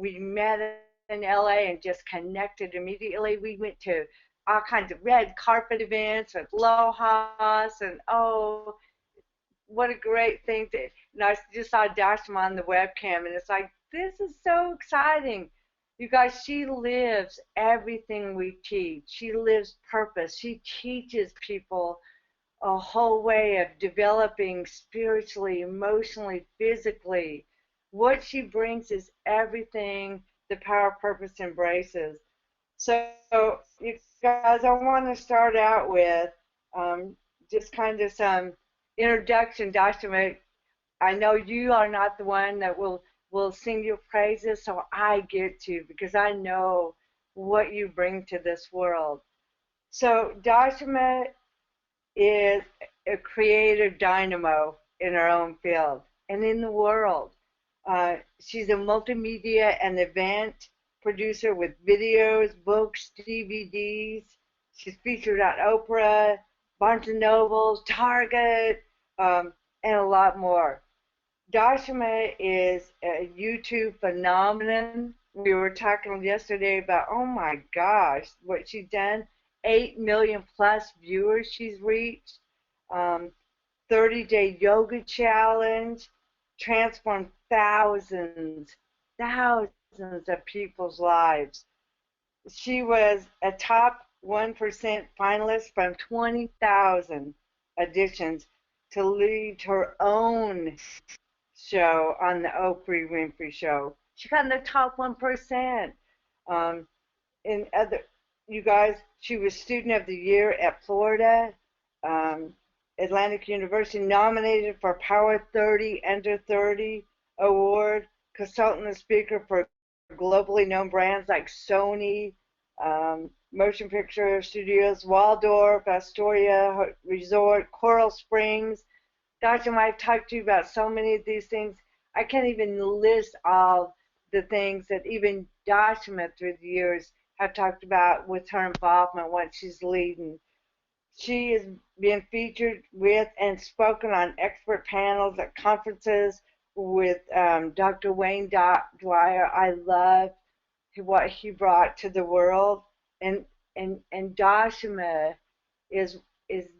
we met in LA and just connected immediately. We went to all kinds of red carpet events with Lohas, and oh, what a great thing to, and I just saw Dashma on the webcam, and it's like, this is so exciting. You guys, she lives everything we teach. She lives purpose. She teaches people a whole way of developing spiritually, emotionally, physically. What she brings is everything the Power of Purpose embraces. So, you guys, I want to start out with um, just kind of some introduction. Dr. I know you are not the one that will sing your praises, so I get to, because I know what you bring to this world. So Dashima is a creative dynamo in her own field and in the world. She's a multimedia and event producer with videos, books, DVDs. She's featured on Oprah, Barnes and Noble, Target, and a lot more. Dashima is a YouTube phenomenon. We were talking yesterday about, oh my gosh, what she's done. 8 million plus viewers she's reached. Um, 30-day yoga challenge transformed thousands of people's lives. She was a top 1% finalist from 20,000 auditions to lead her own show on the Oprah Winfrey Show. She got in the top 1%. Um, in other, you guys, she was Student of the Year at Florida um, Atlantic University, nominated for Power 30 Under 30 Award, consultant and speaker for globally known brands like Sony, Motion Picture Studios, Waldorf, Astoria Resort, Coral Springs. Dr. Mike talked to you about so many of these things. I can't even list all the things that even Dashima through the years have talked about with her involvement, what she's leading. She is being featured with and spoken on expert panels at conferences with Dr. Wayne Dwyer. I love what he brought to the world, and Dashima is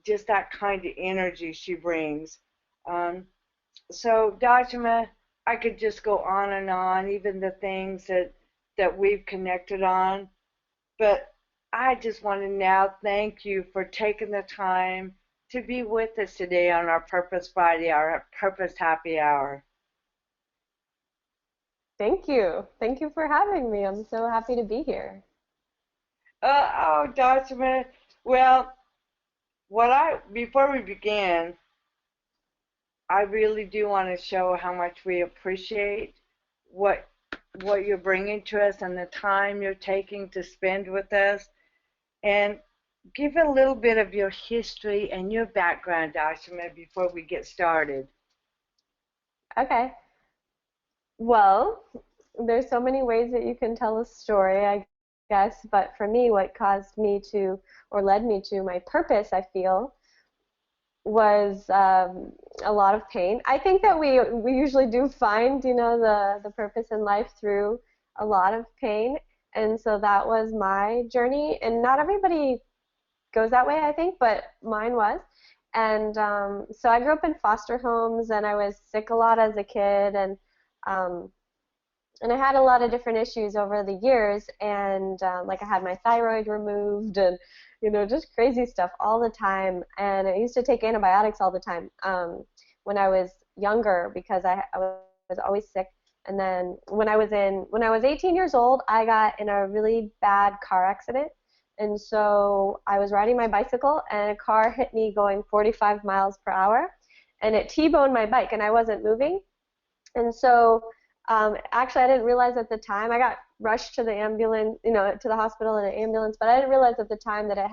just that kind of energy she brings. Um, so Dashima, I could just go on and on, even the things that we've connected on, but I just want to now thank you for taking the time to be with us today on our Purpose Friday, our Purpose Happy Hour. Thank you. Thank you for having me. I'm so happy to be here. Oh, Dashima. Well, before we begin, I really do want to show how much we appreciate what you're bringing to us and the time you're taking to spend with us. And give a little bit of your history and your background, Dashima, before we get started. Okay. Well, there's so many ways that you can tell a story, I guess, but for me, what caused me to, or led me to my purpose, I feel, was a lot of pain. I think that we usually do find, the purpose in life through a lot of pain, and so that was my journey. And not everybody goes that way, I think, but mine was. And so I grew up in foster homes, and I was sick a lot as a kid, um, and I had a lot of different issues over the years, and like I had my thyroid removed, and just crazy stuff all the time. And I used to take antibiotics all the time when I was younger because I was always sick. And then when I was 18 years old, I got in a really bad car accident. And so I was riding my bicycle, and a car hit me going 45 miles per hour, and it T-boned my bike, and I wasn't moving. And so actually, I didn't realize at the time. I got rushed to the ambulance, to the hospital in an ambulance, but I didn't realize at the time that it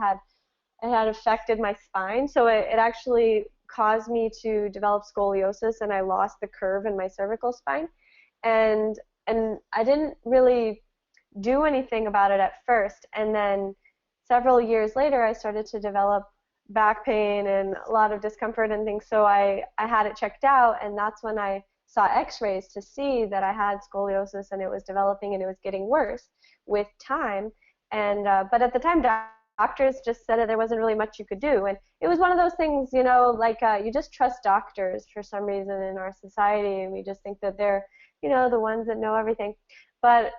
had affected my spine. So it actually caused me to develop scoliosis, and I lost the curve in my cervical spine. And I didn't really do anything about it at first. And then several years later, I started to develop back pain and a lot of discomfort and things. So I had it checked out, and that's when I saw x-rays to see that I had scoliosis, and it was developing and it was getting worse with time. And but at the time, doctors just said that there wasn't really much you could do. And it was one of those things, you know, like you just trust doctors for some reason in our society, and we just think that they're, you know, the ones that know everything. But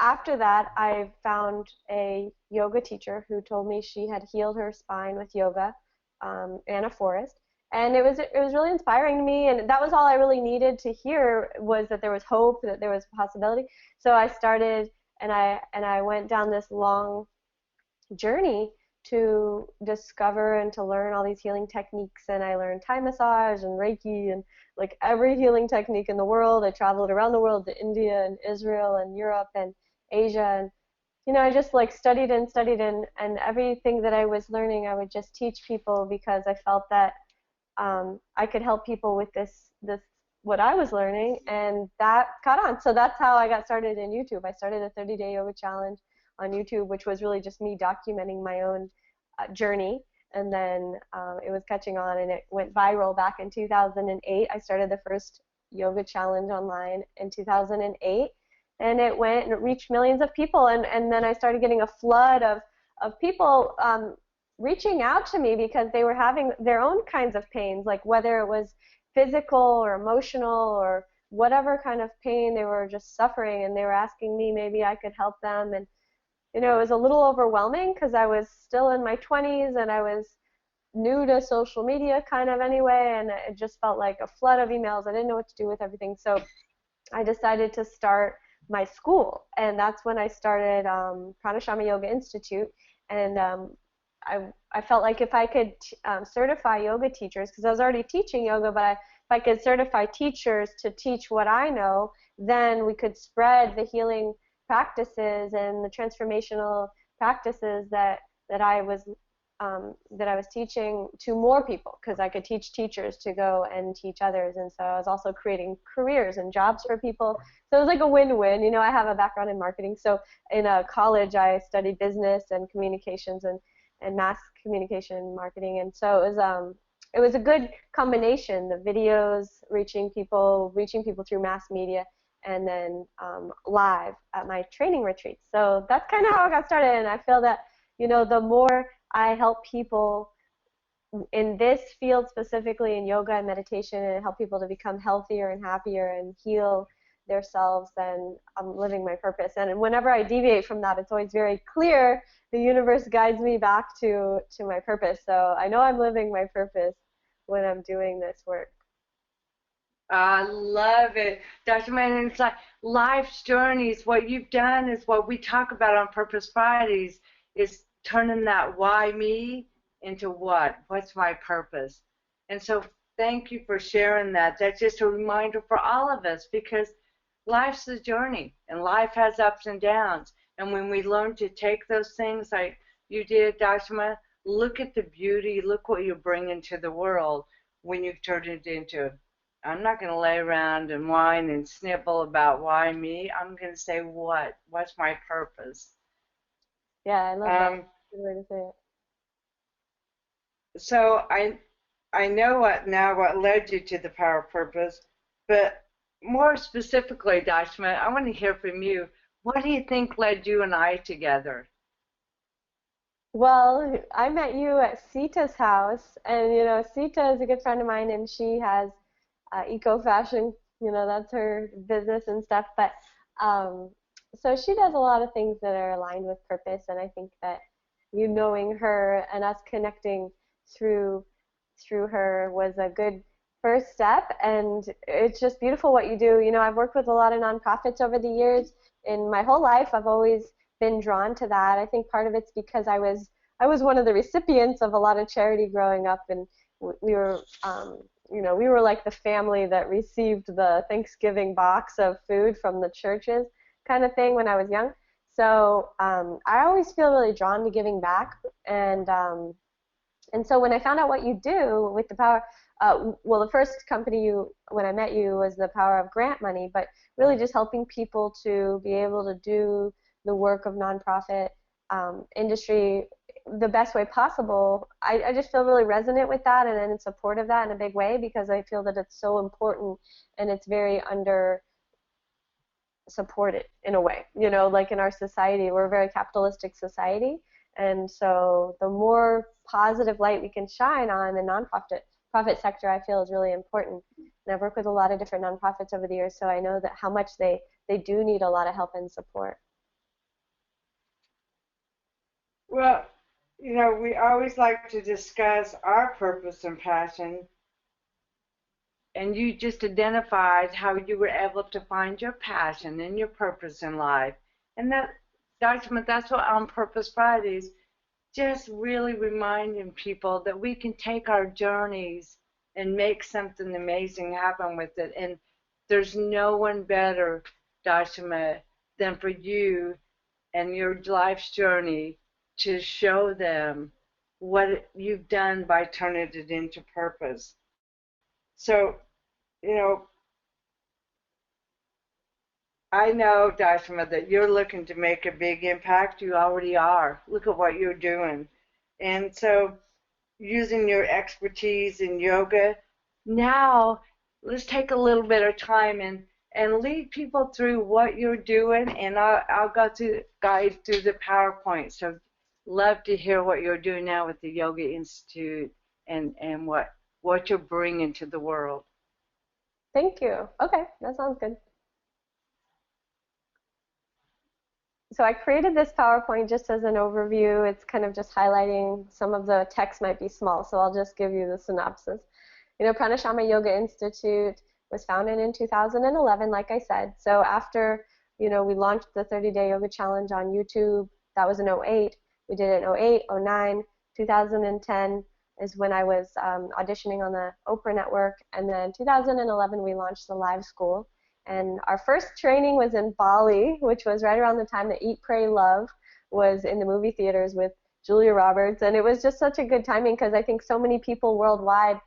after that, I found a yoga teacher who told me she had healed her spine with yoga, Anna Forrest. And it was really inspiring to me, and that was all I really needed to hear, was that there was hope, that there was possibility. So I started, and I went down this long journey to discover and to learn all these healing techniques. And I learned Thai massage and Reiki and like every healing technique in the world. I traveled around the world to India and Israel and Europe and Asia, and you know, I just like studied and studied, and everything that I was learning I would just teach people, because I felt that I could help people with this what I was learning, and that caught on. So that's how I got started in YouTube. I started a 30-day yoga challenge on YouTube, which was really just me documenting my own journey, and then it was catching on, and it went viral back in 2008. I started the first yoga challenge online in 2008, and it went and it reached millions of people, and then I started getting a flood of people reaching out to me because they were having their own kinds of pains, like whether it was physical or emotional or whatever kind of pain they were just suffering, and they were asking me maybe I could help them. And you know, it was a little overwhelming because I was still in my 20s and I was new to social media kind of anyway, and it just felt like a flood of emails. I didn't know what to do with everything, so I decided to start my school, and that's when I started Pranashama Yoga Institute. And I felt like if I could certify yoga teachers, because I was already teaching yoga, but if I could certify teachers to teach what I know, then we could spread the healing practices and the transformational practices that I was teaching to more people, because I could teach teachers to go and teach others. And so I was also creating careers and jobs for people. So it was like a win-win. You know, I have a background in marketing, so in college I studied business and communications and mass communication and marketing, and so it was a good combination, the videos reaching people through mass media, and then live at my training retreats. So that's kind of how I got started, and I feel that, you know, the more I help people in this field, specifically in yoga and meditation, and help people to become healthier and happier and heal themselves, then I'm living my purpose. And whenever I deviate from that, it's always very clear. The universe guides me back to my purpose. So I know I'm living my purpose when I'm doing this work. I love it, Dr. Mann. It's like life's journeys. What you've done is what we talk about on Purpose Fridays, is turning that why me into what's my purpose. And so thank you for sharing that. That's just a reminder for all of us, because life's a journey, and life has ups and downs. And when we learn to take those things like you did, Dr. Mann, look at the beauty, look what you bring into the world when you've turned it into, I'm not going to lay around and whine and snivel about why me. I'm going to say what's my purpose. Yeah, I love that. That's a good way to say it. So I know what led you to the power of purpose, but more specifically, Dr. Mann, I want to hear from you. What do you think led you and I together? Well, I met you at Sita's house, and you know, Sita is a good friend of mine, and she has eco fashion. You know, that's her business and stuff. But so she does a lot of things that are aligned with purpose, and I think that you knowing her and us connecting through her was a good first step. And it's just beautiful what you do. You know, I've worked with a lot of nonprofits over the years. In my whole life, I've always been drawn to that. I think part of it's because I was one of the recipients of a lot of charity growing up, and we were you know, we were like the family that received the Thanksgiving box of food from the churches kind of thing when I was young. So I always feel really drawn to giving back, and so when I found out what you do with the power, well, the first company when I met you was the power of grant money, but really just helping people to be able to do the work of nonprofit industry the best way possible. I just feel really resonant with that and in support of that in a big way, because I feel that it's so important and it's very under supported in a way. Like in our society, we're a very capitalistic society, and so the more positive light we can shine on the profit sector, I feel is really important. And I've worked with a lot of different nonprofits over the years, so I know that how much they do need a lot of help and support. Well, we always like to discuss our purpose and passion, and you just identified how you were able to find your passion and your purpose in life. And that's what On Purpose Fridays, just really reminding people that we can take our journeys and make something amazing happen with it. And there's no one better, Dashima, than for you and your life's journey to show them what you've done by turning it into purpose. So, you know, I know, Dashima, that you're looking to make a big impact. You already are. Look at what you're doing. And so, using your expertise in yoga, now let's take a little bit of time and lead people through what you're doing, and I'll go to guide through the PowerPoint. So, love to hear what you're doing now with the Yoga Institute and what you're bringing to the world. Thank you. Okay, that sounds good. So I created this PowerPoint just as an overview. It's kind of just highlighting, some of the text might be small, so I'll just give you the synopsis. Pranashama Yoga Institute was founded in 2011, like I said. So after, we launched the 30-day yoga challenge on YouTube. That was in 08. We did it in 08, 09, 2010 is when I was auditioning on the Oprah Network. And then 2011, we launched the live school. And our first training was in Bali, which was right around the time that Eat, Pray, Love was in the movie theaters with Julia Roberts. And it was just such a good timing, because I think so many people worldwide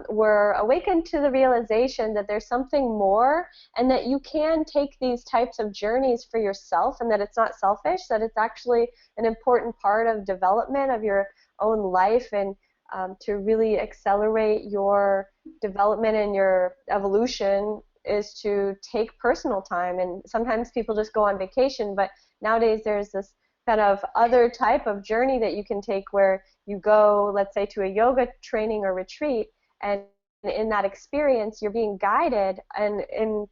were awakened to the realization that there's something more, and that you can take these types of journeys for yourself, and that it's not selfish, that it's actually an important part of development of your own life, and to really accelerate your development and your evolution is to take personal time. And sometimes people just go on vacation, but nowadays there's this kind of other type of journey that you can take, where you go, let's say, to a yoga training or retreat, and in that experience you're being guided and in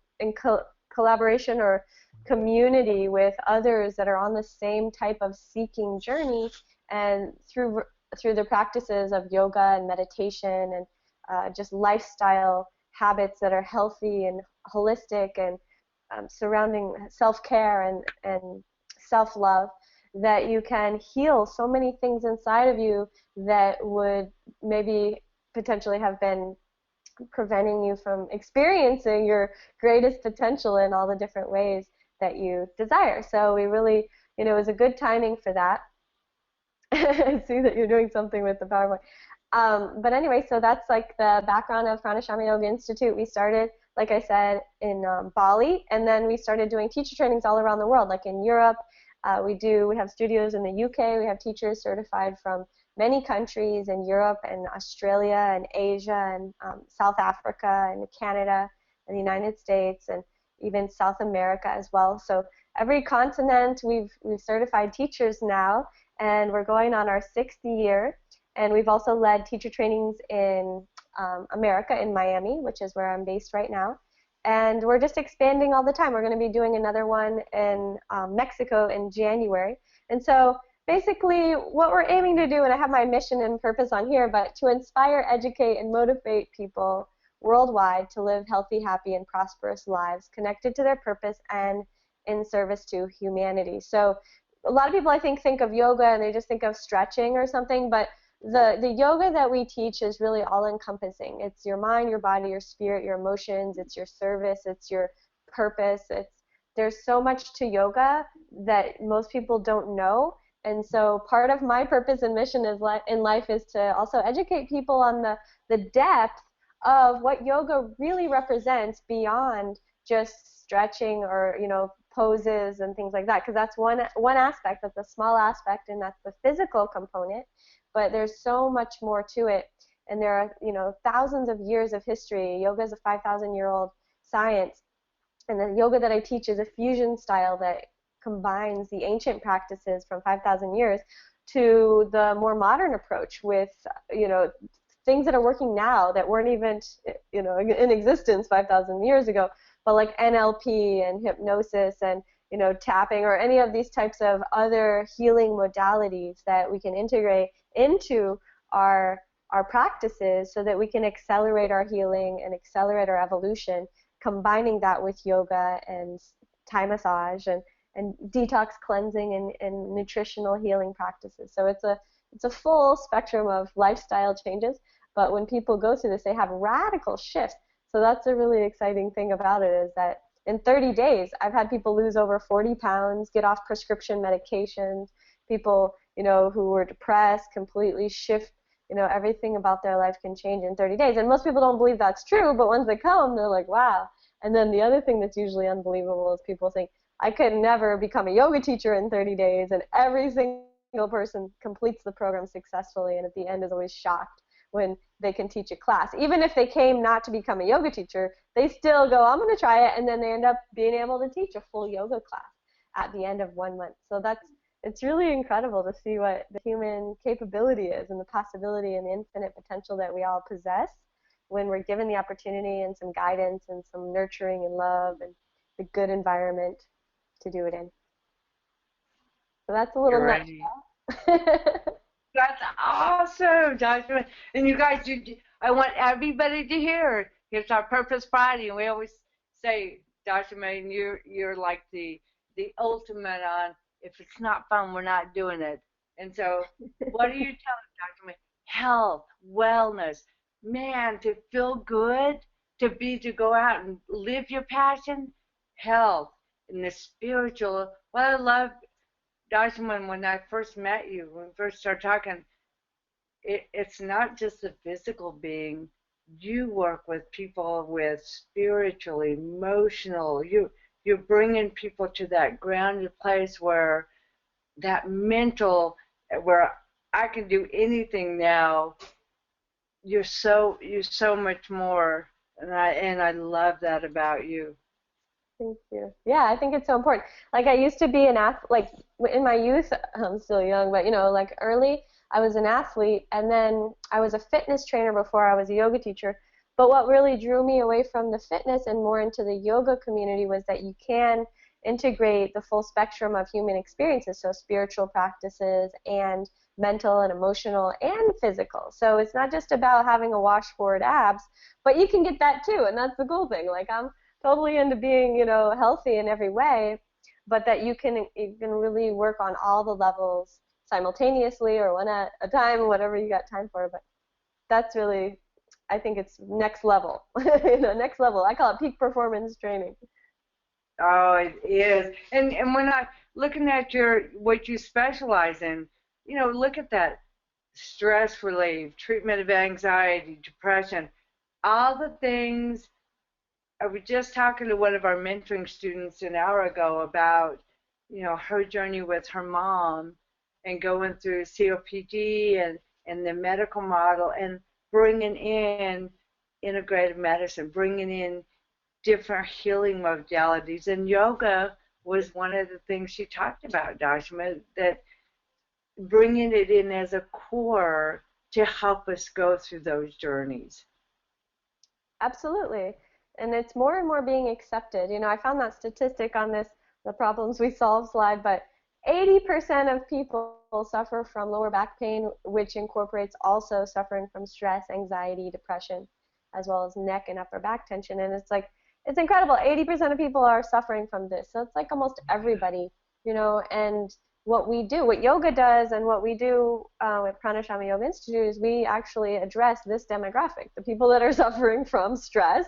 collaboration or community with others that are on the same type of seeking journey, and through the practices of yoga and meditation and just lifestyle habits that are healthy and holistic and surrounding self-care and self-love, that you can heal so many things inside of you that would maybe potentially have been preventing you from experiencing your greatest potential in all the different ways that you desire. So we really, it was a good timing for that. I see that you're doing something with the PowerPoint. But anyway, so that's like the background of Pranashama Yoga Institute. We started, like I said, in Bali, and then we started doing teacher trainings all around the world, like in Europe. We have studios in the UK. We have teachers certified from many countries in Europe and Australia and Asia and South Africa and Canada and the United States and even South America as well. So every continent we've certified teachers now, and we're going on our 6th year. And we've also led teacher trainings in America, in Miami, which is where I'm based right now. And we're just expanding all the time. We're going to be doing another one in Mexico in January. And so basically what we're aiming to do, and I have my mission and purpose on here, but to inspire, educate, and motivate people worldwide to live healthy, happy, and prosperous lives connected to their purpose and in service to humanity. So a lot of people, I think of yoga and they just think of stretching or something, but the yoga that we teach is really all-encompassing. It's your mind, your body, your spirit, your emotions. It's your service. It's your purpose. There's so much to yoga that most people don't know. And so part of my purpose and mission in life is to also educate people on the depth of what yoga really represents beyond just stretching or poses and things like that, because that's one aspect. That's a small aspect, and that's the physical component. But there's so much more to it, and there are, you know, thousands of years of history. Yoga is a 5,000-year-old science, and the yoga that I teach is a fusion style that combines the ancient practices from 5,000 years to the more modern approach with, you know, things that are working now that weren't even, you know, in existence 5,000 years ago, but like NLP and hypnosis and, you know, tapping or any of these types of other healing modalities that we can integrate into our practices so that we can accelerate our healing and accelerate our evolution, combining that with yoga and Thai massage and detox cleansing and nutritional healing practices. So it's a full spectrum of lifestyle changes, but when people go through this, they have radical shifts. So that's a really exciting thing about it, is that in 30 days, I've had people lose over 40 pounds, get off prescription medications, people, you know, who were depressed completely shift, you know, everything about their life can change in 30 days. And most people don't believe that's true, but once they come, they're like, wow. And then the other thing that's usually unbelievable is people think, I could never become a yoga teacher in 30 days, and every single person completes the program successfully, and at the end is always shocked when they can teach a class. Even if they came not to become a yoga teacher, they still go, I'm going to try it, and then they end up being able to teach a full yoga class at the end of 1 month. So it's really incredible to see what the human capability is and the possibility and the infinite potential that we all possess when we're given the opportunity and some guidance and some nurturing and love and a good environment to do it in. So that's a little nutshell. That's awesome, Dr. And you guys, I want everybody to hear. It's our Purpose Friday, and we always say, Dr. May, you're like the ultimate on, if it's not fun, we're not doing it. And so, what do you tell Dr. May? Health, wellness, man, to feel good, to go out and live your passion, health, and the spiritual. What I love, Dr. When I first met you, when we first started talking, it's not just the physical being. You work with people with spiritual, emotional. You're bringing people to that grounded place where that mental, where I can do anything now. You're so much more, and I love that about you. Thank you. Yeah, I think it's so important. Like, I used to be an athlete, like in my youth, I'm still young, but, you know, like early, I was an athlete, and then I was a fitness trainer before I was a yoga teacher. But what really drew me away from the fitness and more into the yoga community was that you can integrate the full spectrum of human experiences, so spiritual practices and mental and emotional and physical. So it's not just about having a washboard abs, but you can get that too, and that's the cool thing. Like, I'm totally into being, you know, healthy in every way, but that you can really work on all the levels simultaneously or one at a time, whatever you got time for. But that's really, I think it's next level. You know, next level. I call it peak performance training. Oh, it is. And when I looking at what you specialize in, you know, look at that: stress relief, treatment of anxiety, depression, all the things. I was just talking to one of our mentoring students an hour ago about, you know, her journey with her mom and going through COPD and the medical model and bringing in integrative medicine, bringing in different healing modalities. And yoga was one of the things she talked about, Dashma, that bringing it in as a core to help us go through those journeys. Absolutely. And it's more and more being accepted. You know, I found that statistic on the problems we solve slide, but 80% of people suffer from lower back pain, which incorporates also suffering from stress, anxiety, depression, as well as neck and upper back tension. And it's like, it's incredible. 80% of people are suffering from this. So it's like almost everybody, you know, and what we do, what yoga does, and what we do with Pranashama Yoga Institute is we actually address this demographic, the people that are suffering from stress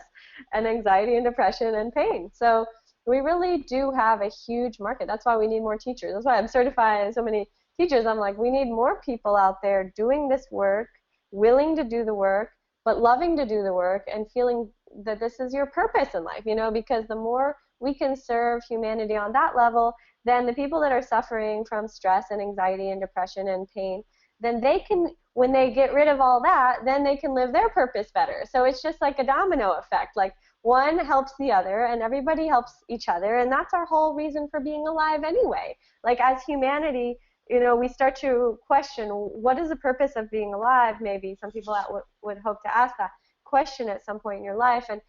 and anxiety and depression and pain. So we really do have a huge market. That's why we need more teachers. That's why I'm certifying so many teachers. I'm like, we need more people out there doing this work, willing to do the work, but loving to do the work and feeling that this is your purpose in life, you know, because the more we can serve humanity on that level, then the people that are suffering from stress and anxiety and depression and pain, then they can, when they get rid of all that, then they can live their purpose better. So it's just like a domino effect. Like one helps the other and everybody helps each other, and that's our whole reason for being alive anyway. Like as humanity, we start to question, what is the purpose of being alive? Maybe some people that would hope to ask that question at some point in your life. And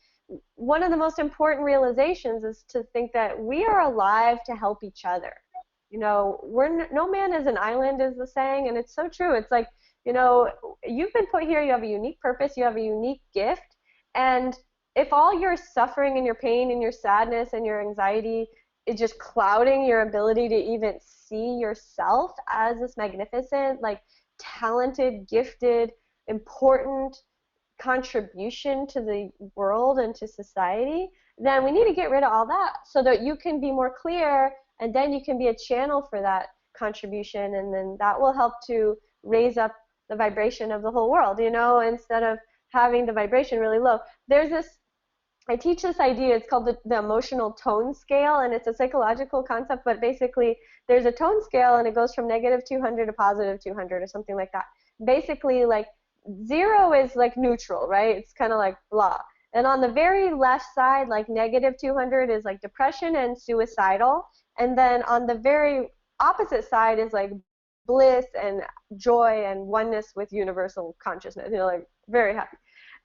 one of the most important realizations is to think that we are alive to help each other. No man is an island, is the saying, and it's so true. It's like, you've been put here, you have a unique purpose, you have a unique gift, and if all your suffering and your pain and your sadness and your anxiety is just clouding your ability to even see yourself as this magnificent, like talented, gifted, important contribution to the world and to society, then we need to get rid of all that so that you can be more clear, and then you can be a channel for that contribution, and then that will help to raise up the vibration of the whole world, instead of having the vibration really low. I teach this idea, it's called the emotional tone scale, and it's a psychological concept, but basically there's a tone scale and it goes from negative 200 to positive 200 or something like that. Basically, like 0 is like neutral, right? It's kind of like blah. And on the very left side, like negative 200 is like depression and suicidal. And then on the very opposite side is like bliss and joy and oneness with universal consciousness, like very happy.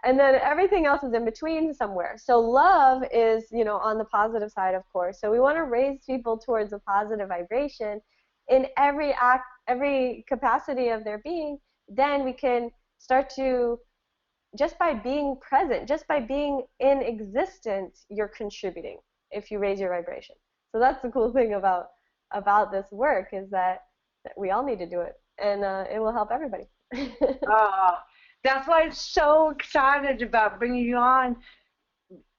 And then everything else is in between somewhere. So love is, on the positive side, of course. So we want to raise people towards a positive vibration in every act, every capacity of their being. Then we can start to, just by being present, just by being in existence, you're contributing if you raise your vibration. So that's the cool thing about this work, is that we all need to do it, and it will help everybody. That's why I'm so excited about bringing you on,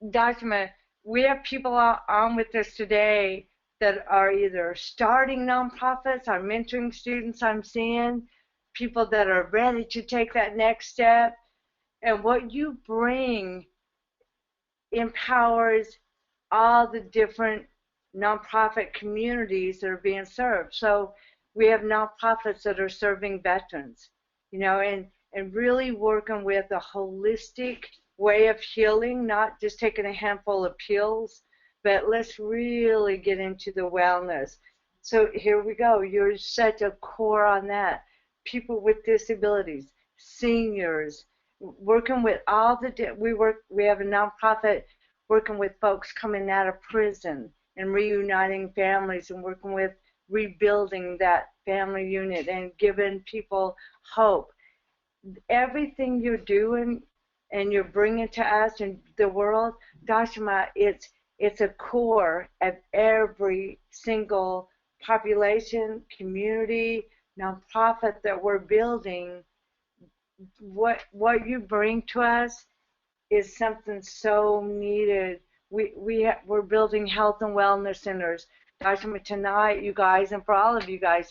Dr. Ma. We have people on with us today that are either starting nonprofits, are mentoring students I'm seeing, people that are ready to take that next step. And what you bring empowers all the different nonprofit communities that are being served. So we have nonprofits that are serving veterans, and really working with a holistic way of healing, not just taking a handful of pills, but let's really get into the wellness. So here we go. You're such a core on that. People with disabilities, seniors, working with all the, we have a nonprofit working with folks coming out of prison and reuniting families and working with rebuilding that family unit and giving people hope. Everything you're doing and you're bringing to us and the world, Dr. Ma, it's a core of every single population, community, nonprofit that we're building. What you bring to us is something so needed. We're building health and wellness centers. Dr. Ma, tonight, you guys, and for all of you guys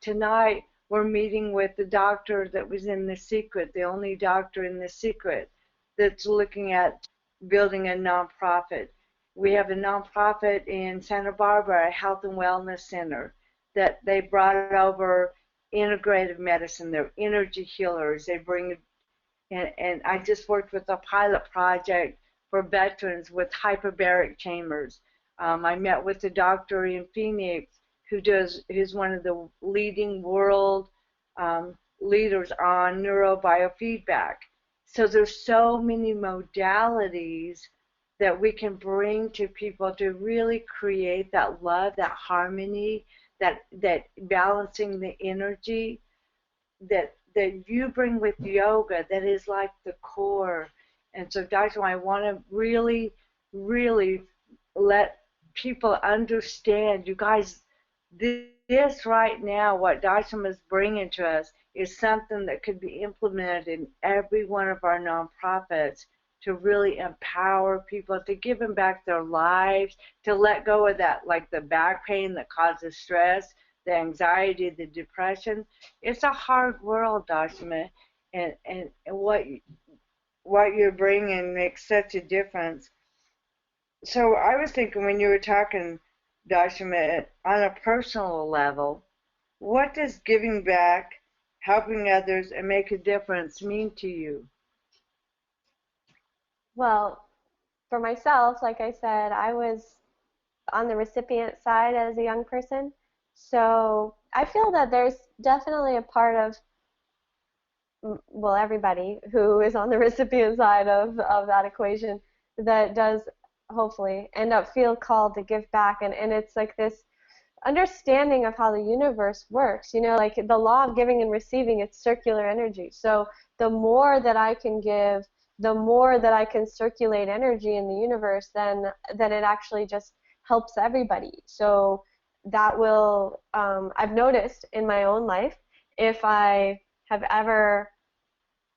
tonight we're meeting with the doctor that was in The Secret, the only doctor in The Secret that's looking at building a nonprofit. We have a nonprofit in Santa Barbara, a health and wellness center, that they brought over integrative medicine. They're energy healers. They bring, and I just worked with a pilot project for veterans with hyperbaric chambers. I met with a doctor in Phoenix who's one of the leading world leaders on neurobiofeedback. So there's so many modalities that we can bring to people to really create that love, that harmony, that balancing the energy that you bring with yoga, that is like the core. And so, Dr. I want to really, really let people understand, you guys, this right now, what Dr. is bringing to us, is something that could be implemented in every one of our nonprofits to really empower people, to give them back their lives, to let go of that, like the back pain that causes stress, the anxiety, the depression. It's a hard world, Dr. And what you're bringing makes such a difference. So I was thinking when you were talking, Dashima, on a personal level, what does giving back, helping others, and make a difference mean to you? Well, for myself, like I said, I was on the recipient side as a young person. So I feel that there's definitely a part of, well, everybody who is on the recipient side of that equation that does hopefully end up feel called to give back. And it's like this understanding of how the universe works. You know, like the law of giving and receiving, it's circular energy. So the more that I can give, the more that I can circulate energy in the universe, then it actually just helps everybody. So that will, I've noticed in my own life, if I have ever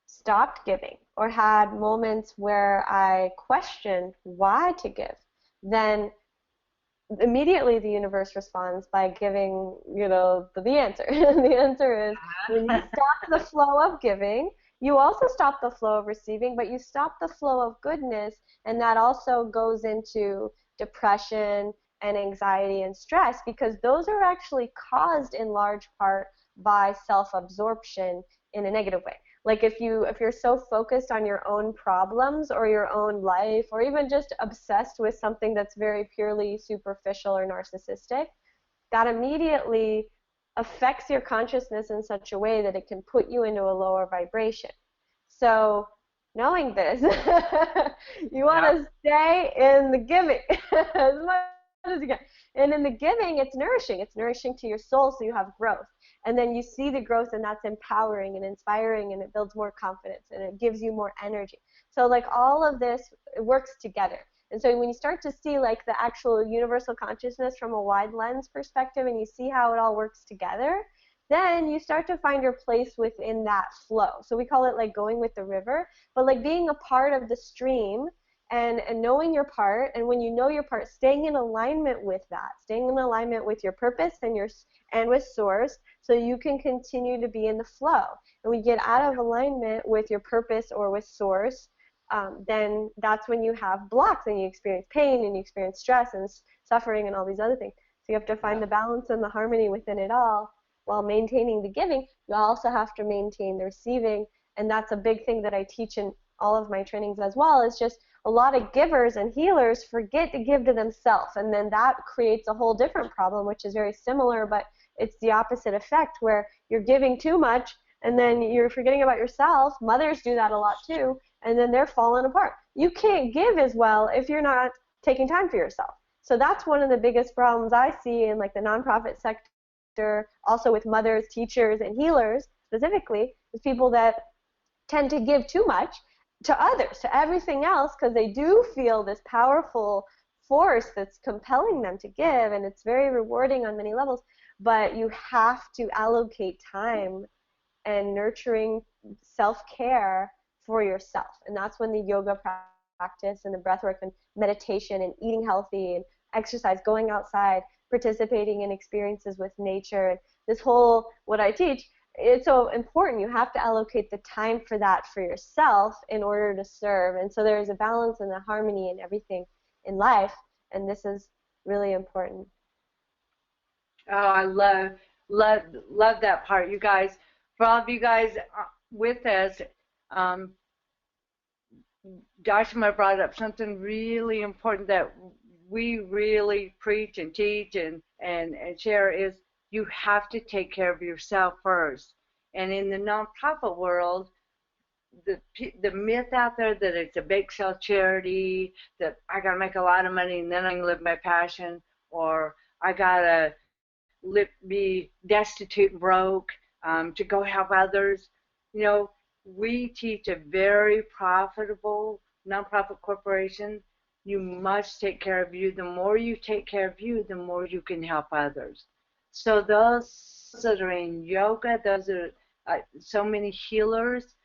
stopped giving or had moments where I questioned why to give, then immediately the universe responds by giving, the answer. The answer is when you stop the flow of giving, you also stop the flow of receiving, but you stop the flow of goodness, and that also goes into depression and anxiety and stress because those are actually caused in large part by self-absorption in a negative way. Like if you're so focused on your own problems or your own life or even just obsessed with something that's very purely superficial or narcissistic, that immediately affects your consciousness in such a way that it can put you into a lower vibration. So knowing this, you want Yeah. to stay in the giving as much as you can. And in the giving, it's nourishing. It's nourishing to your soul so you have growth. And then you see the growth, and that's empowering and inspiring, and it builds more confidence and it gives you more energy. So like all of this, it works together. And so when you start to see like the actual universal consciousness from a wide lens perspective and you see how it all works together, then you start to find your place within that flow. So we call it like going with the river, but like being a part of the stream and knowing your part. And when you know your part, staying in alignment with that, staying in alignment with your purpose and with source, so you can continue to be in the flow. And we get out of alignment with your purpose or with source, then that's when you have blocks and you experience pain and you experience stress and suffering and all these other things. So you have to find Yeah. the balance and the harmony within it all while maintaining the giving. You also have to maintain the receiving, and that's a big thing that I teach in all of my trainings as well. Is just a lot of givers and healers forget to give to themselves, and then that creates a whole different problem, which is very similar, but it's the opposite effect where you're giving too much and then you're forgetting about yourself. Mothers do that a lot too, and then they're falling apart. You can't give as well if you're not taking time for yourself. So that's one of the biggest problems I see in like the nonprofit sector, also with mothers, teachers, and healers specifically, is people that tend to give too much to others, to everything else, because they do feel this powerful force that's compelling them to give, and it's very rewarding on many levels. But you have to allocate time and nurturing self-care for yourself. And that's when the yoga practice and the breath work and meditation and eating healthy and exercise, going outside, participating in experiences with nature, and this whole, what I teach, it's so important. You have to allocate the time for that for yourself in order to serve. And so there's a balance and a harmony in everything in life, and this is really important. Oh, I love that part, you guys. For all of you guys with us, um, Dashima brought up something really important that we really preach and teach and share is you have to take care of yourself first. And in the nonprofit world, the myth out there that it's a bake sale charity, that I gotta make a lot of money and then I can live my passion, or I gotta be destitute and broke to go help others. You know, we teach a very profitable nonprofit corporation. You must take care of you. The more you take care of you, the more you can help others. So those that are in yoga, those are so many healers.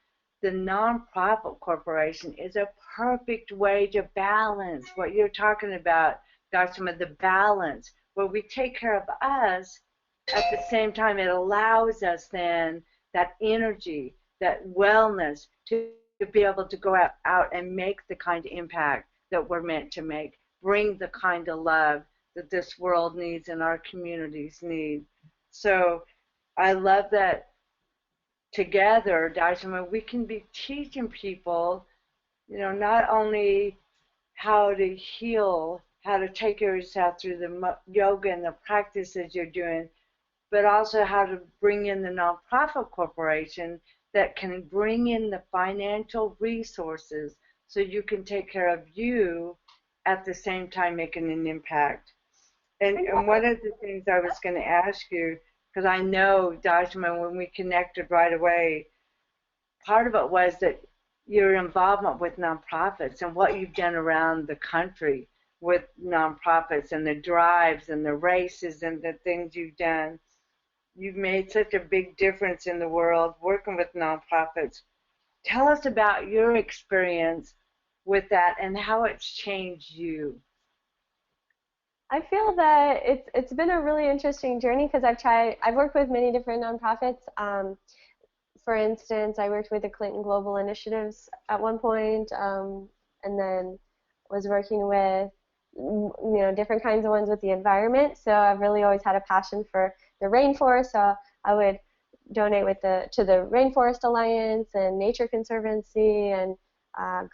The nonprofit corporation is a perfect way to balance what you're talking about, Dr. The balance where we take care of us. At the same time, it allows us then that energy, that wellness to be able to go out and make the kind of impact that we're meant to make. bring the kind of love that this world needs and our communities need. So I love that together, Dajima, we can be teaching people, not only how to heal, how to take care of yourself through the yoga and the practices you're doing, but also how to bring in the nonprofit corporation that can bring in the financial resources so you can take care of you at the same time making an impact. And one of the things I was going to ask you, because I know, Dajima, when we connected right away, part of it was that your involvement with nonprofits and what you've done around the country with nonprofits and the drives and the races and the things you've done. You've made such a big difference in the world working with nonprofits. Tell us about your experience with that and how it's changed you. I feel that it's been a really interesting journey because I've worked with many different nonprofits. For instance, I worked with the Clinton Global Initiatives at one point, and then was working with different kinds of ones with the environment. So I've really always had a passion for the rainforest. So I would donate to the Rainforest Alliance and Nature Conservancy and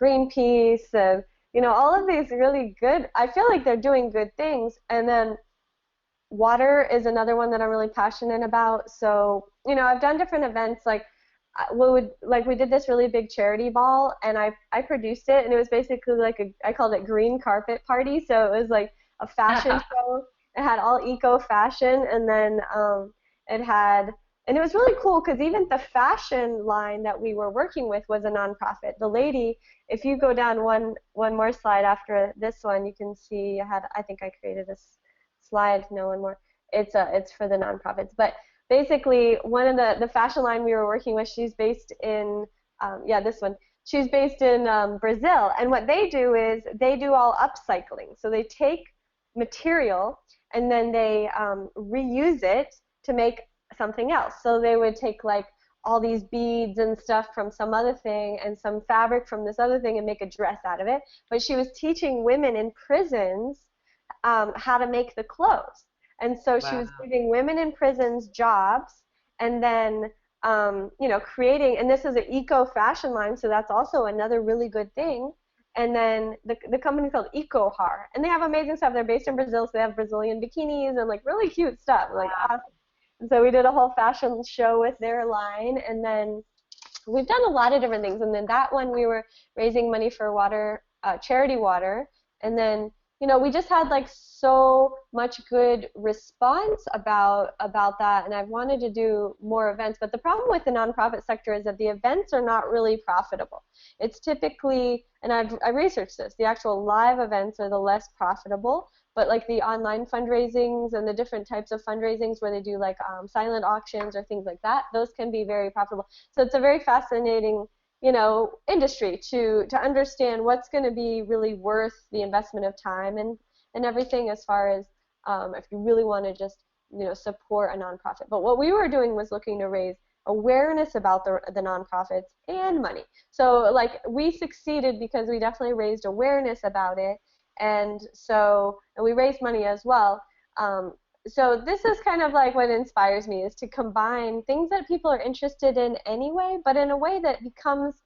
Greenpeace and all of these really good. I feel like they're doing good things. And then water is another one that I'm really passionate about. So I've done different events like. We did this really big charity ball, and I produced it, and it was basically I called it green carpet party. So it was like a fashion show. It had all eco fashion, and then and it was really cool because even the fashion line that we were working with was a nonprofit. The lady, if you go down one more slide after this one, you can see I think I created this slide. No, one more. It's for the nonprofits, but. Basically, one of the fashion line we were working with, she's based in, this one. She's based in Brazil, and what they do is they do all upcycling. So they take material and then they reuse it to make something else. So they would take like all these beads and stuff from some other thing and some fabric from this other thing and make a dress out of it. But she was teaching women in prisons how to make the clothes. And so she was giving women in prisons jobs and then, creating, and this is an eco fashion line, so that's also another really good thing. And then the company's called EcoHar, and they have amazing stuff. They're based in Brazil, so they have Brazilian bikinis and like really cute stuff, like awesome. And so we did a whole fashion show with their line, and then we've done a lot of different things. And then that one we were raising money for water, charity water, and then we just had like so much good response about that, and I've wanted to do more events. But the problem with the nonprofit sector is that the events are not really profitable. It's typically, and I researched this, the actual live events are the less profitable, but like the online fundraisings and the different types of fundraisings where they do like silent auctions or things like that, those can be very profitable. So it's a very fascinating industry to understand what's going to be really worth the investment of time and everything as far as if you really want to just support a nonprofit. But what we were doing was looking to raise awareness about the nonprofits and money. So like we succeeded because we definitely raised awareness about it, and we raised money as well. So this is kind of like what inspires me, is to combine things that people are interested in anyway, but in a way that becomes